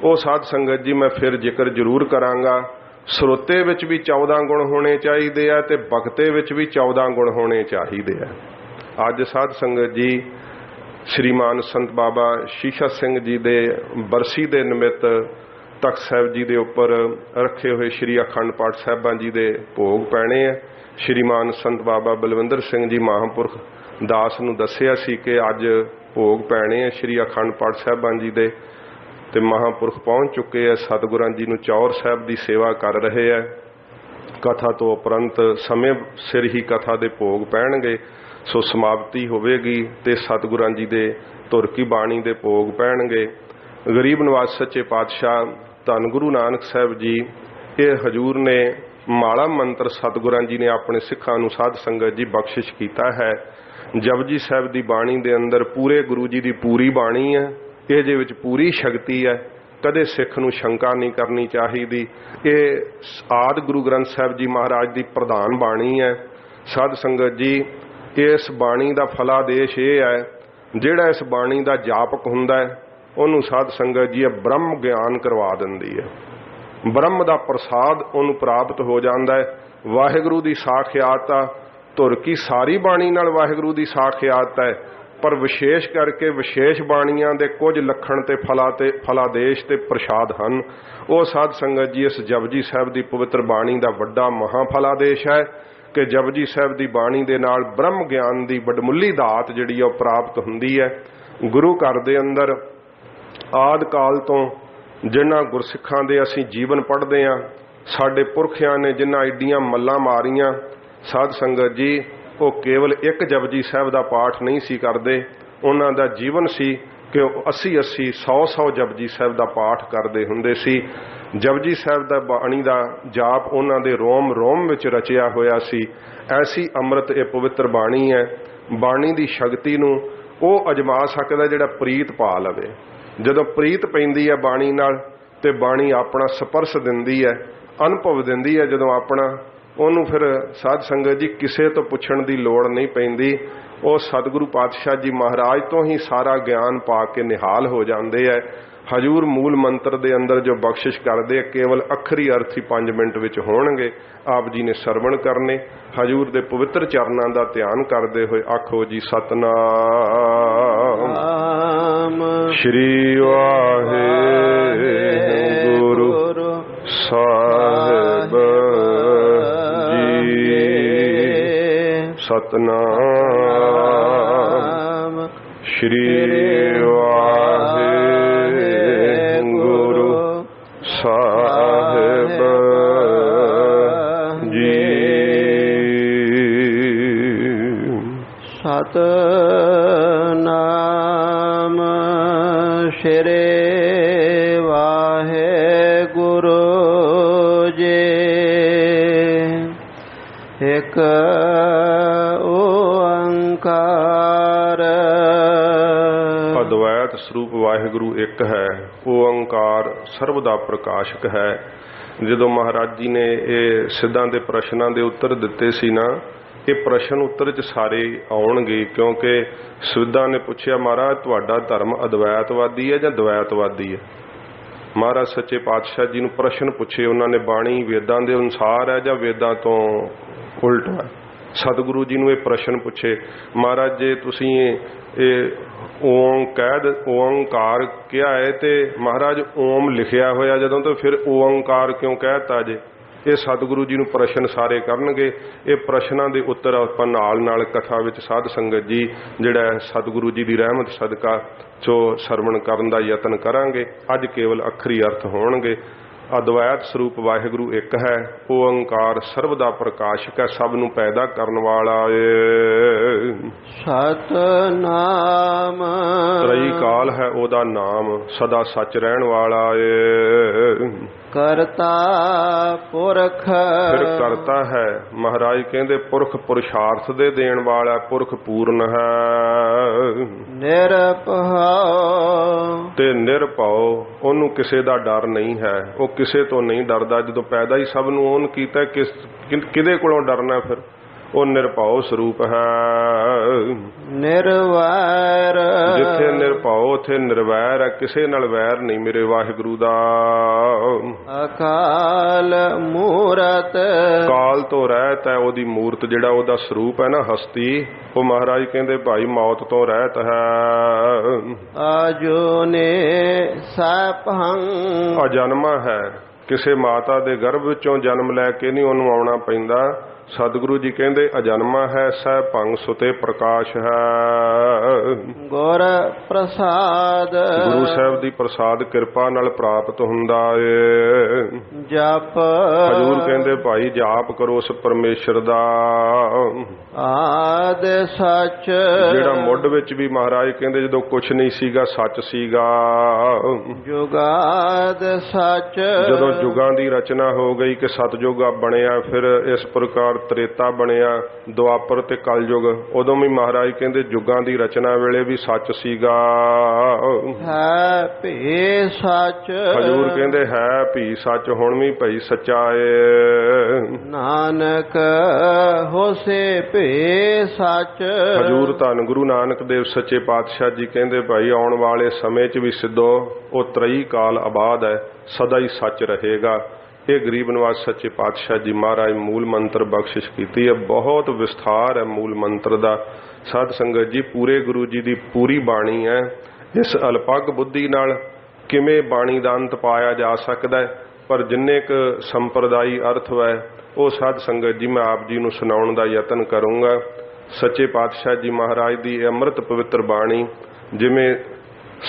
ਉਹ ਸਾਧ ਸੰਗਤ ਜੀ ਮੈਂ ਫਿਰ ਜ਼ਿਕਰ ਜ਼ਰੂਰ ਕਰਾਂਗਾ। ਸਰੋਤੇ ਵਿੱਚ ਵੀ 14 ਗੁਣ ਹੋਣੇ ਚਾਹੀਦੇ ਆ ਤੇ ਬਖਤੇ ਵਿੱਚ ਵੀ 14 ਗੁਣ ਹੋਣੇ ਚਾਹੀਦੇ ਆ। ਅੱਜ ਸਾਧ ਸੰਗਤ ਜੀ ਸ਼੍ਰੀਮਾਨ ਸੰਤ ਬਾਬਾ ਸ਼ੀਸ਼ਾ ਸਿੰਘ ਜੀ ਦੇ ਬਰਸੀ ਦੇ ਨਿਮਿਤ ਤਖਤ ਸਾਹਿਬ ਜੀ ਦੇ ਉੱਪਰ ਰੱਖੇ ਹੋਏ ਸ਼੍ਰੀ ਅਖੰਡ ਪਾਠ ਸਾਹਿਬਾਂ ਜੀ ਦੇ ਭੋਗ ਪੈਣੇ ਆ। ਸ਼੍ਰੀਮਾਨ ਸੰਤ ਬਾਬਾ ਬਲਵਿੰਦਰ ਸਿੰਘ ਜੀ ਮਹਾਂਪੁਰਖ ਦਾਸ ਨੂੰ ਦੱਸਿਆ ਸੀ ਕਿ ਅੱਜ ਭੋਗ ਪੈਣੇ ਆ ਸ਼੍ਰੀ ਅਖੰਡ ਪਾਠ ਸਾਹਿਬਾਂ ਜੀ ਦੇ, ਤੇ ਮਹਾਂਪੁਰਖ ਪਹੁੰਚ ਚੁੱਕੇ ਆ। ਸਤਿਗੁਰਾਂ ਜੀ ਨੂੰ ਚੌਰ ਸਾਹਿਬ ਦੀ ਸੇਵਾ ਕਰ ਰਹੇ ਆ। ਕਥਾ ਤੋਂ ਉਪਰੰਤ ਸਮੇਂ ਸਿਰ ਹੀ ਕਥਾ ਦੇ ਭੋਗ ਪੈਣਗੇ, ਸੋ ਸਮਾਪਤੀ ਹੋਵੇਗੀ ਤੇ ਸਤਿਗੁਰਾਂ ਜੀ ਦੇ ਧੁਰ ਕੀ ਬਾਣੀ ਦੇ ਭੋਗ ਪੈਣਗੇ। ਗਰੀਬ ਨਵਾਜ਼ ਸੱਚੇ ਪਾਤਸ਼ਾਹ ਧੰਨ ਗੁਰੂ ਨਾਨਕ ਸਾਹਿਬ ਜੀ, ਇਹ ਹਜੂਰ ਨੇ ਮਾਲਾ ਮੰਤਰ ਸਤਿਗੁਰਾਂ ਜੀ ਨੇ ਆਪਣੇ ਸਿੱਖਾਂ ਨੂੰ ਸਾਧ ਸੰਗਤ ਜੀ ਬਖਸ਼ਿਸ਼ ਕੀਤਾ ਹੈ। ਜਪਜੀ ਸਾਹਿਬ ਦੀ ਬਾਣੀ ਦੇ ਅੰਦਰ ਪੂਰੇ ਗੁਰੂ ਜੀ ਦੀ ਪੂਰੀ ਬਾਣੀ ਹੈ, ਇਹਦੇ ਵਿੱਚ ਪੂਰੀ ਸ਼ਕਤੀ ਹੈ। ਕਦੇ ਸਿੱਖ ਨੂੰ ਸ਼ੰਕਾ ਨਹੀਂ ਕਰਨੀ ਚਾਹੀਦੀ। ਇਹ ਆਦਿ ਗੁਰੂ ਗ੍ਰੰਥ ਸਾਹਿਬ ਜੀ ਮਹਾਰਾਜ ਦੀ ਪ੍ਰਧਾਨ ਬਾਣੀ ਹੈ। ਸਾਧ ਸੰਗਤ ਜੀ, ਇਸ ਬਾਣੀ ਦਾ ਫਲਾਦੇਸ਼ ਇਹ ਹੈ, ਜਿਹੜਾ ਇਸ ਬਾਣੀ ਦਾ ਜਾਪਕ ਹੁੰਦਾ ਹੈ ਉਹਨੂੰ ਸਾਧ ਸੰਗਤ ਜੀ ਇਹ ਬ੍ਰਹਮ ਗਿਆਨ ਕਰਵਾ ਦਿੰਦੀ ਹੈ। ਬ੍ਰਹਮ ਦਾ ਪ੍ਰਸਾਦ ਉਹਨੂੰ ਪ੍ਰਾਪਤ ਹੋ ਜਾਂਦਾ ਹੈ। ਵਾਹਿਗੁਰੂ ਦੀ ਸਾਖਿਆਤ ਧੁਰ ਕੀ ਸਾਰੀ ਬਾਣੀ ਨਾਲ ਵਾਹਿਗੁਰੂ ਦੀ ਸਾਖਿਆਤ ਹੈ, ਪਰ ਵਿਸ਼ੇਸ਼ ਕਰਕੇ ਵਿਸ਼ੇਸ਼ ਬਾਣੀਆਂ ਦੇ ਕੁਝ ਲੱਖਣ ਤੇ ਫਲਾਦੇਸ਼ ਤੇ ਪ੍ਰਸ਼ਾਦ ਹਨ। ਉਹ ਸਾਧ ਸੰਗਤ ਜੀ ਇਸ ਜਪਜੀ ਸਾਹਿਬ ਦੀ ਪਵਿੱਤਰ ਬਾਣੀ ਦਾ ਵੱਡਾ ਮਹਾਫਲਾਦੇਸ਼ ਹੈ ਕਿ ਜਪਜੀ ਸਾਹਿਬ ਦੀ ਬਾਣੀ ਦੇ ਨਾਲ ਬ੍ਰਹਮ ਗਿਆਨ ਦੀ ਵੱਡਮੁੱਲੀ ਦਾਤ ਜਿਹੜੀ ਉਹ ਪ੍ਰਾਪਤ ਹੁੰਦੀ ਹੈ। ਗੁਰੂ ਘਰ ਦੇ ਅੰਦਰ ਆਦਿ ਕਾਲ ਤੋਂ ਜਿਨ੍ਹਾਂ ਗੁਰਸਿੱਖਾਂ ਦੇ ਅਸੀਂ ਜੀਵਨ ਪੜ੍ਹਦੇ ਹਾਂ, ਸਾਡੇ ਪੁਰਖਿਆਂ ਨੇ ਜਿਨ੍ਹਾਂ ਏਡੀਆਂ ਮੱਲਾਂ ਮਾਰੀਆਂ, ਸਾਧ ਸੰਗਤ ਜੀ ਉਹ ਕੇਵਲ ਇੱਕ ਜਪਜੀ ਸਾਹਿਬ ਦਾ ਪਾਠ ਨਹੀਂ ਸੀ ਕਰਦੇ, ਉਹਨਾਂ ਦਾ ਜੀਵਨ ਸੀ ਕਿ ਉਹ 80-80 100-100 ਜਪਜੀ ਸਾਹਿਬ ਦਾ ਪਾਠ ਕਰਦੇ ਹੁੰਦੇ ਸੀ। ਜਪਜੀ ਸਾਹਿਬ ਦਾ ਬਾਣੀ ਦਾ ਜਾਪ ਉਹਨਾਂ ਦੇ ਰੋਮ ਰੋਮ ਵਿੱਚ ਰਚਿਆ ਹੋਇਆ ਸੀ। ਐਸੀ ਅੰਮ੍ਰਿਤ ਇਹ ਪਵਿੱਤਰ ਬਾਣੀ ਹੈ। ਬਾਣੀ ਦੀ ਸ਼ਕਤੀ ਨੂੰ ਉਹ ਅਜਮਾ ਸਕਦਾ ਜਿਹੜਾ ਪ੍ਰੀਤ ਪਾ ਲਵੇ। ਜਦੋਂ ਪ੍ਰੀਤ ਪੈਂਦੀ ਹੈ ਬਾਣੀ ਨਾਲ ਤੇ ਬਾਣੀ ਆਪਣਾ ਸਪਰਸ਼ ਦਿੰਦੀ ਹੈ, ਅਨੁਭਵ ਦਿੰਦੀ ਹੈ ਜਦੋਂ ਆਪਣਾ, ਉਹਨੂੰ ਫਿਰ ਸਾਧ ਸੰਗਤ ਜੀ ਕਿਸੇ ਤੋਂ ਪੁੱਛਣ ਦੀ ਲੋੜ ਨਹੀਂ ਪੈਂਦੀ। ਉਹ ਸਤਿਗੁਰੂ ਪਾਤਸ਼ਾਹ ਜੀ ਮਹਾਰਾਜ ਤੋਂ ਹੀ ਸਾਰਾ ਗਿਆਨ ਪਾ ਕੇ ਨਿਹਾਲ ਹੋ ਜਾਂਦੇ ਹੈ। ਹਜੂਰ ਮੂਲ ਮੰਤਰ ਦੇ ਅੰਦਰ ਜੋ ਬਖਸ਼ਿਸ਼ ਕਰਦੇ ਆ, ਕੇਵਲ ਅੱਖਰੀ ਅਰਥ ਹੀ 5 ਮਿੰਟ ਵਿੱਚ ਹੋਣਗੇ। ਆਪ ਜੀ ਨੇ ਸਰਵਣ ਕਰਨੇ, ਹਜੂਰ ਦੇ ਪਵਿੱਤਰ ਚਰਨਾਂ ਦਾ ਧਿਆਨ ਕਰਦੇ ਹੋਏ ਆਖੋ ਜੀ ਸਤਨਾਮ ਸ਼੍ਰੀ ਵਾਹਿਗੁਰੂ ਸਾਹਿਬ ਜੀ। ਸਤਨਾਮ ਸ਼੍ਰੀ ਵਾਹਿਗੁਰੂ ਸਾਹਿਬ ਜੀ। ਸਤਨਾਮ ਸ਼੍ਰੀ ਵਾਹਿਗੁਰੂ ਜੀ। ਇੱਕ ਓੰਕਾਰ ਅਦਵੈਤ ਸਰੂਪ ਵਾਹਿਗੁਰੂ ਇੱਕ ਹੈ। ਓੰਕਾਰ ਸਰਬ ਦਾ ਪ੍ਰਕਾਸ਼ਕ ਹੈ। ਜਦੋਂ ਮਹਾਰਾਜ ਜੀ ਨੇ ਇਹ ਸਿੱਧਾਂ ਦੇ ਪ੍ਰਸ਼ਨਾਂ ਦੇ ਉੱਤਰ ਦਿੱਤੇ ਸੀ ਨਾ, ਇਹ ਪ੍ਰਸ਼ਨ ਉੱਤਰ 'ਚ ਸਾਰੇ ਆਉਣਗੇ, ਕਿਉਂਕਿ ਸਿੱਧਾਂ ਨੇ ਪੁੱਛਿਆ ਮਹਾਰਾਜ ਤੁਹਾਡਾ ਧਰਮ ਅਦਵੈਤਵਾਦੀ ਹੈ ਜਾਂ ਦਵੈਤਵਾਦੀ ਹੈ। ਮਹਾਰਾਜ ਸੱਚੇ ਪਾਤਸ਼ਾਹ ਜੀ ਨੂੰ ਪ੍ਰਸ਼ਨ ਪੁੱਛੇ, ਉਹਨਾਂ ਨੇ ਬਾਣੀ ਵੇਦਾਂ ਦੇ ਅਨੁਸਾਰ ਹੈ ਜਾਂ ਵੇਦਾਂ ਤੋਂ ਉਲਟ ਹੈ। ਸਤਿਗੁਰੂ ਜੀ ਨੂੰ ਇਹ ਪ੍ਰਸ਼ਨ ਪੁੱਛੇ, ਮਹਾਰਾਜ ਜੇ ਤੁਸੀਂ ਇਹ ਓੰਕਾਰ ਕਿਹਾ ਹੈ ਤੇ ਮਹਾਰਾਜ ਓਮ ਲਿਖਿਆ ਹੋਇਆ ਜਦੋਂ, ਤਾਂ ਫਿਰ ਓੰਕਾਰ ਕਿਉਂ ਕਹਿਤਾ ਜੇ? ਇਹ ਸਤਿਗੁਰੂ ਜੀ ਨੂੰ ਪ੍ਰਸ਼ਨ ਸਾਰੇ ਕਰਨਗੇ। ਇਹ ਪ੍ਰਸ਼ਨਾਂ ਦੇ ਉੱਤਰ ਆਪਾਂ ਨਾਲ ਕਥਾ ਵਿੱਚ ਸਾਧ ਸੰਗਤ ਜੀ ਜਿਹੜਾ ਸਤਿਗੁਰੂ ਜੀ ਦੀ ਰਹਿਮਤ ਸਦਕਾ ਜੋ ਸਰਵਣ ਕਰਨ ਦਾ ਯਤਨ ਕਰਾਂਗੇ। ਅੱਜ ਕੇਵਲ ਅੱਖਰੀ ਅਰਥ ਹੋਣਗੇ। ਅਦਵੈਤ ਸਰੂਪ ਵਾਹਿਗੁਰੂ ਇੱਕ ਹੈ। ਓੰਕਾਰ ਸਰਬ ਦਾ ਪ੍ਰਕਾਸ਼ਕ ਹੈ, ਸਭ ਨੂੰ ਪੈਦਾ ਕਰਨ ਵਾਲਾ ਏ। ਸਤਨਾਮ ਤ੍ਰਈ ਕਾਲ ਹੈ ਉਹਦਾ ਨਾਮ, ਸਦਾ ਸੱਚ ਰਹਿਣ ਵਾਲਾ ਏ। ਕਰਤਾ ਪੁਰਖ ਫਿਰ ਕਰਤਾ ਹੈ। ਮਹਾਰਾਜ ਕਹਿੰਦੇ ਪੁਰਖ ਪੁਰਸ਼ਾਰਥ ਦੇ ਦੇਣ ਵਾਲਾ, ਪੁਰਖ ਪੂਰਨ ਹੈ। ਨਿਰਭਉ ਤੇ ਨਿਰਭਉ, ਉਹਨੂੰ ਕਿਸੇ ਦਾ ਡਰ ਨਹੀਂ ਹੈ, ਉਹ ਕਿਸੇ ਤੋਂ ਨਹੀਂ ਡਰਦਾ। ਜਦੋਂ ਪੈਦਾ ਹੀ ਸਭ ਨੂੰ ਉਹਨ ਕੀਤਾ, ਕਿਹਦੇ ਕੋਲੋਂ ਡਰਨਾ? ਫਿਰ ਉਹ ਨਿਰਭਉ ਸਰੂਪ ਹੈ। ਨਿਰਵੈਰ, ਜਿੱਥੇ ਨਿਰਭਉ ਉੱਥੇ ਨਿਰਵੈਰ ਹੈ, ਕਿਸੇ ਨਾਲ ਵੈਰ ਨਹੀਂ ਮੇਰੇ ਵਾਹਿਗੁਰੂ ਦਾ। ਅਕਾਲ ਮੂਰਤ, ਕਾਲ ਤੋਂ ਰਹਿਤ ਹੈ ਉਹਦੀ ਮੂਰਤ, ਜਿਹੜਾ ਉਹਦਾ ਸਰੂਪ ਹੈ ਨਾ ਹਸਤੀ, ਉਹ ਮਹਾਰਾਜ ਕਹਿੰਦੇ ਭਾਈ ਮੌਤ ਤੋਂ ਰਹਿਤ ਹੈ। ਅਜੂਨੇ ਸਭੰ, ਅਜਨਮਾ ਹੈ, ਕਿਸੇ ਮਾਤਾ ਦੇ ਗਰਭ ਵਿੱਚੋਂ ਜਨਮ ਲੈ ਕੇ ਨਹੀਂ ਉਹਨੂੰ ਆਉਣਾ ਪੈਂਦਾ। ਸਤਿਗੁਰੂ ਜੀ ਕਹਿੰਦੇ ਅਜਨਮਾ ਹੈ, ਸਹਿ ਭੰਗ ਸੁਤੇ ਪ੍ਰਕਾਸ਼ ਹੈ। ਗੁਰ ਪ੍ਰਸਾਦ, ਗੁਰੂ ਸਾਹਿਬ ਦੀ ਪ੍ਰਸਾਦ ਕਿਰਪਾ ਨਾਲ ਪ੍ਰਾਪਤ ਹੁੰਦਾ ਏ। ਜਪ, ਹਜ਼ੂਰ ਕਹਿੰਦੇ ਭਾਈ ਜਾਪ ਕਰੋ ਉਸ ਪਰਮੇਸ਼ਰ ਦਾ। ਆਦ ਸੱਚ, ਜਿਹੜਾ ਮੁੱਢ ਵਿੱਚ ਵੀ ਮਹਾਰਾਜ ਕਹਿੰਦੇ ਜਦੋਂ ਕੁਛ ਨਹੀਂ ਸੀਗਾ ਸੱਚ ਸੀਗਾ। ਜੁਗਾਦ ਸੱਚ, ਜਦੋਂ ਜੁਗਾਂ ਦੀ ਰਚਨਾ ਹੋ ਗਈ ਕਿ ਸਤਜੁਗ ਬਣਿਆ, ਫਿਰ ਇਸ ਪ੍ਰਕਾਰ ਤ੍ਰੇਤਾ ਬਣਿਆ, ਦੁਆਪਰ ਤੇ ਕਲਯੁਗ, ਉਦੋਂ ਵੀ ਮਹਾਰਾਜ ਕਹਿੰਦੇ ਜੁਗਾਂ ਦੀ ਰਚਨਾ ਵੇਲੇ ਵੀ ਸੱਚ ਸੀਗਾ। ਹੈ ਭੀ ਸੱਚ, ਹਜ਼ੂਰ ਕਹਿੰਦੇ ਹੈ ਭੀ ਸੱਚ, ਹੁਣ ਵੀ ਭਈ ਸੱਚਾ ਏ। ਨਾਨਕ ਹੋਸੇ ਭੀ ਸੱਚ। ਹਜ਼ੂਰ ਧੰਨ ਗੁਰੂ ਨਾਨਕ ਦੇਵ ਸੱਚੇ ਪਾਤਸ਼ਾਹ ਜੀ ਕਹਿੰਦੇ ਭਾਈ ਆਉਣ ਵਾਲੇ ਸਮੇਂ 'ਚ ਵੀ ਸਿੱਧੋ ਉਹ ਤ੍ਰਈ ਕਾਲ ਆਬਾਦ ਹੈ, ਸਦਾ ਹੀ ਸੱਚ ਰਹੇਗਾ। ये गरीब नवाज सच्चे पातशाह जी महाराज मूल मंत्र बख्शिश की है। बहुत विस्तार है मूल मंत्र का। साध संगत जी पूरे गुरु जी की पूरी बाणी है। इस अल्पग बुद्धि नाल किवें बाणी का अंत पाया जा सकता है, पर जिन्ने क संप्रदायी अर्थ है वो साध संगत जी मैं आप जी नूं सुनाउण दा यतन करूँगा। सच्चे पातशाह जी महाराज की अमृत पवित्र बाणी जिवें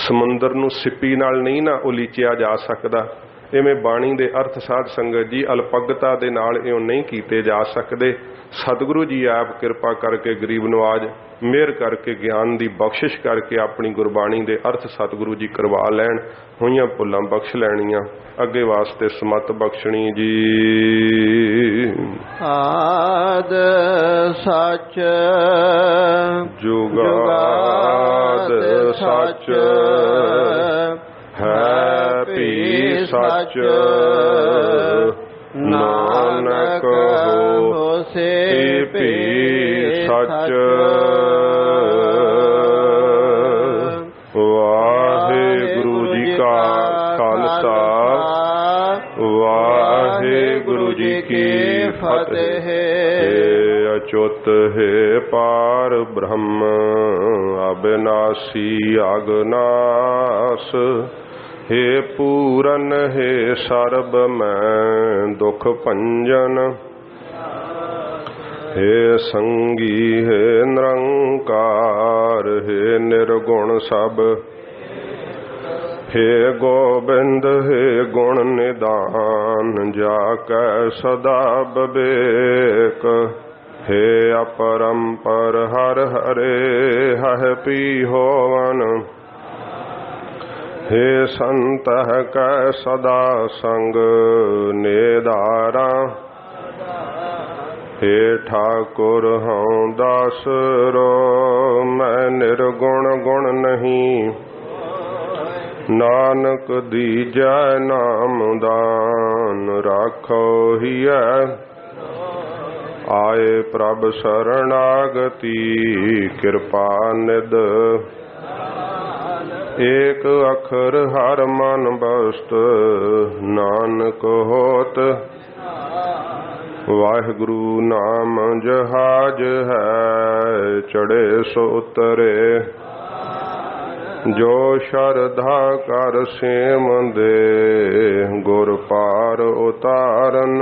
समुंदर नूं सिप्पी नाल नहीं ना उलीचिया जा सकता, इवें बाणी दे अर्थ साध संगत जी अल्पगता दे नाल इउं नहीं कीते जा सकते। सतगुरु जी आप कृपा करके गरीब नवाज मेहर करके ज्ञान की बख्शिश करके अपनी गुरबाणी दे अर्थ सतगुरु जी करवा लैन, होइयां भुल्लां बख्श लैणियां, अगे वास्ते समत बख्शणी जी। आद सच जुगाद सच है भी सच, नानक होसे भी सच। वाहिगुरु जी का खालसा, वाहिगुरु जी की फतेह। अच्युत है पार ब्रह्म अविनाशी अगनाश, हे पूरन हे सर्ब मैं दुख भंजन, हे संगी हे निरंकार, हे निर्गुण सब, हे गोबिंद हे गुण निदान, जाकै सदा विवेक, हे अपरंपर हर हरे हह पी होवन, हे संत कै सदा संग नेदारा, हे ठाकुर हूँ दास रो मैं निर्गुण गुण नहीं, नानक दीजै नाम दान राखो हिय, आए प्रभ शरणागति कृपा निध, एक अखर हर मन बस्त नानक होत, वाहिगुरु नाम जहाज है चढ़े सो उतरे, जो श्रद्धा कर सेम दे गुर पार उतारन,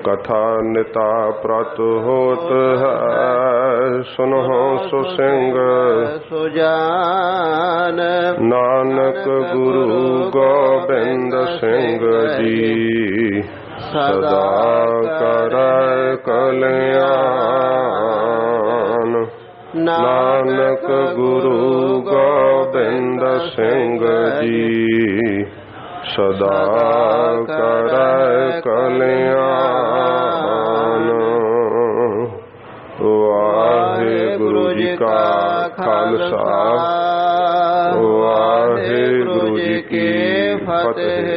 कथा निता प्रत होत है सुनो सुसिंग सुजान, नानक गुरु गोबिंद सिंह जी सदा करय कल्याण, नानक गुरु गोबिंद सिंह जी सदा करय कल्याण। वाहिगुरु जी का खालसा, वाहिगुरु जी की फतेह।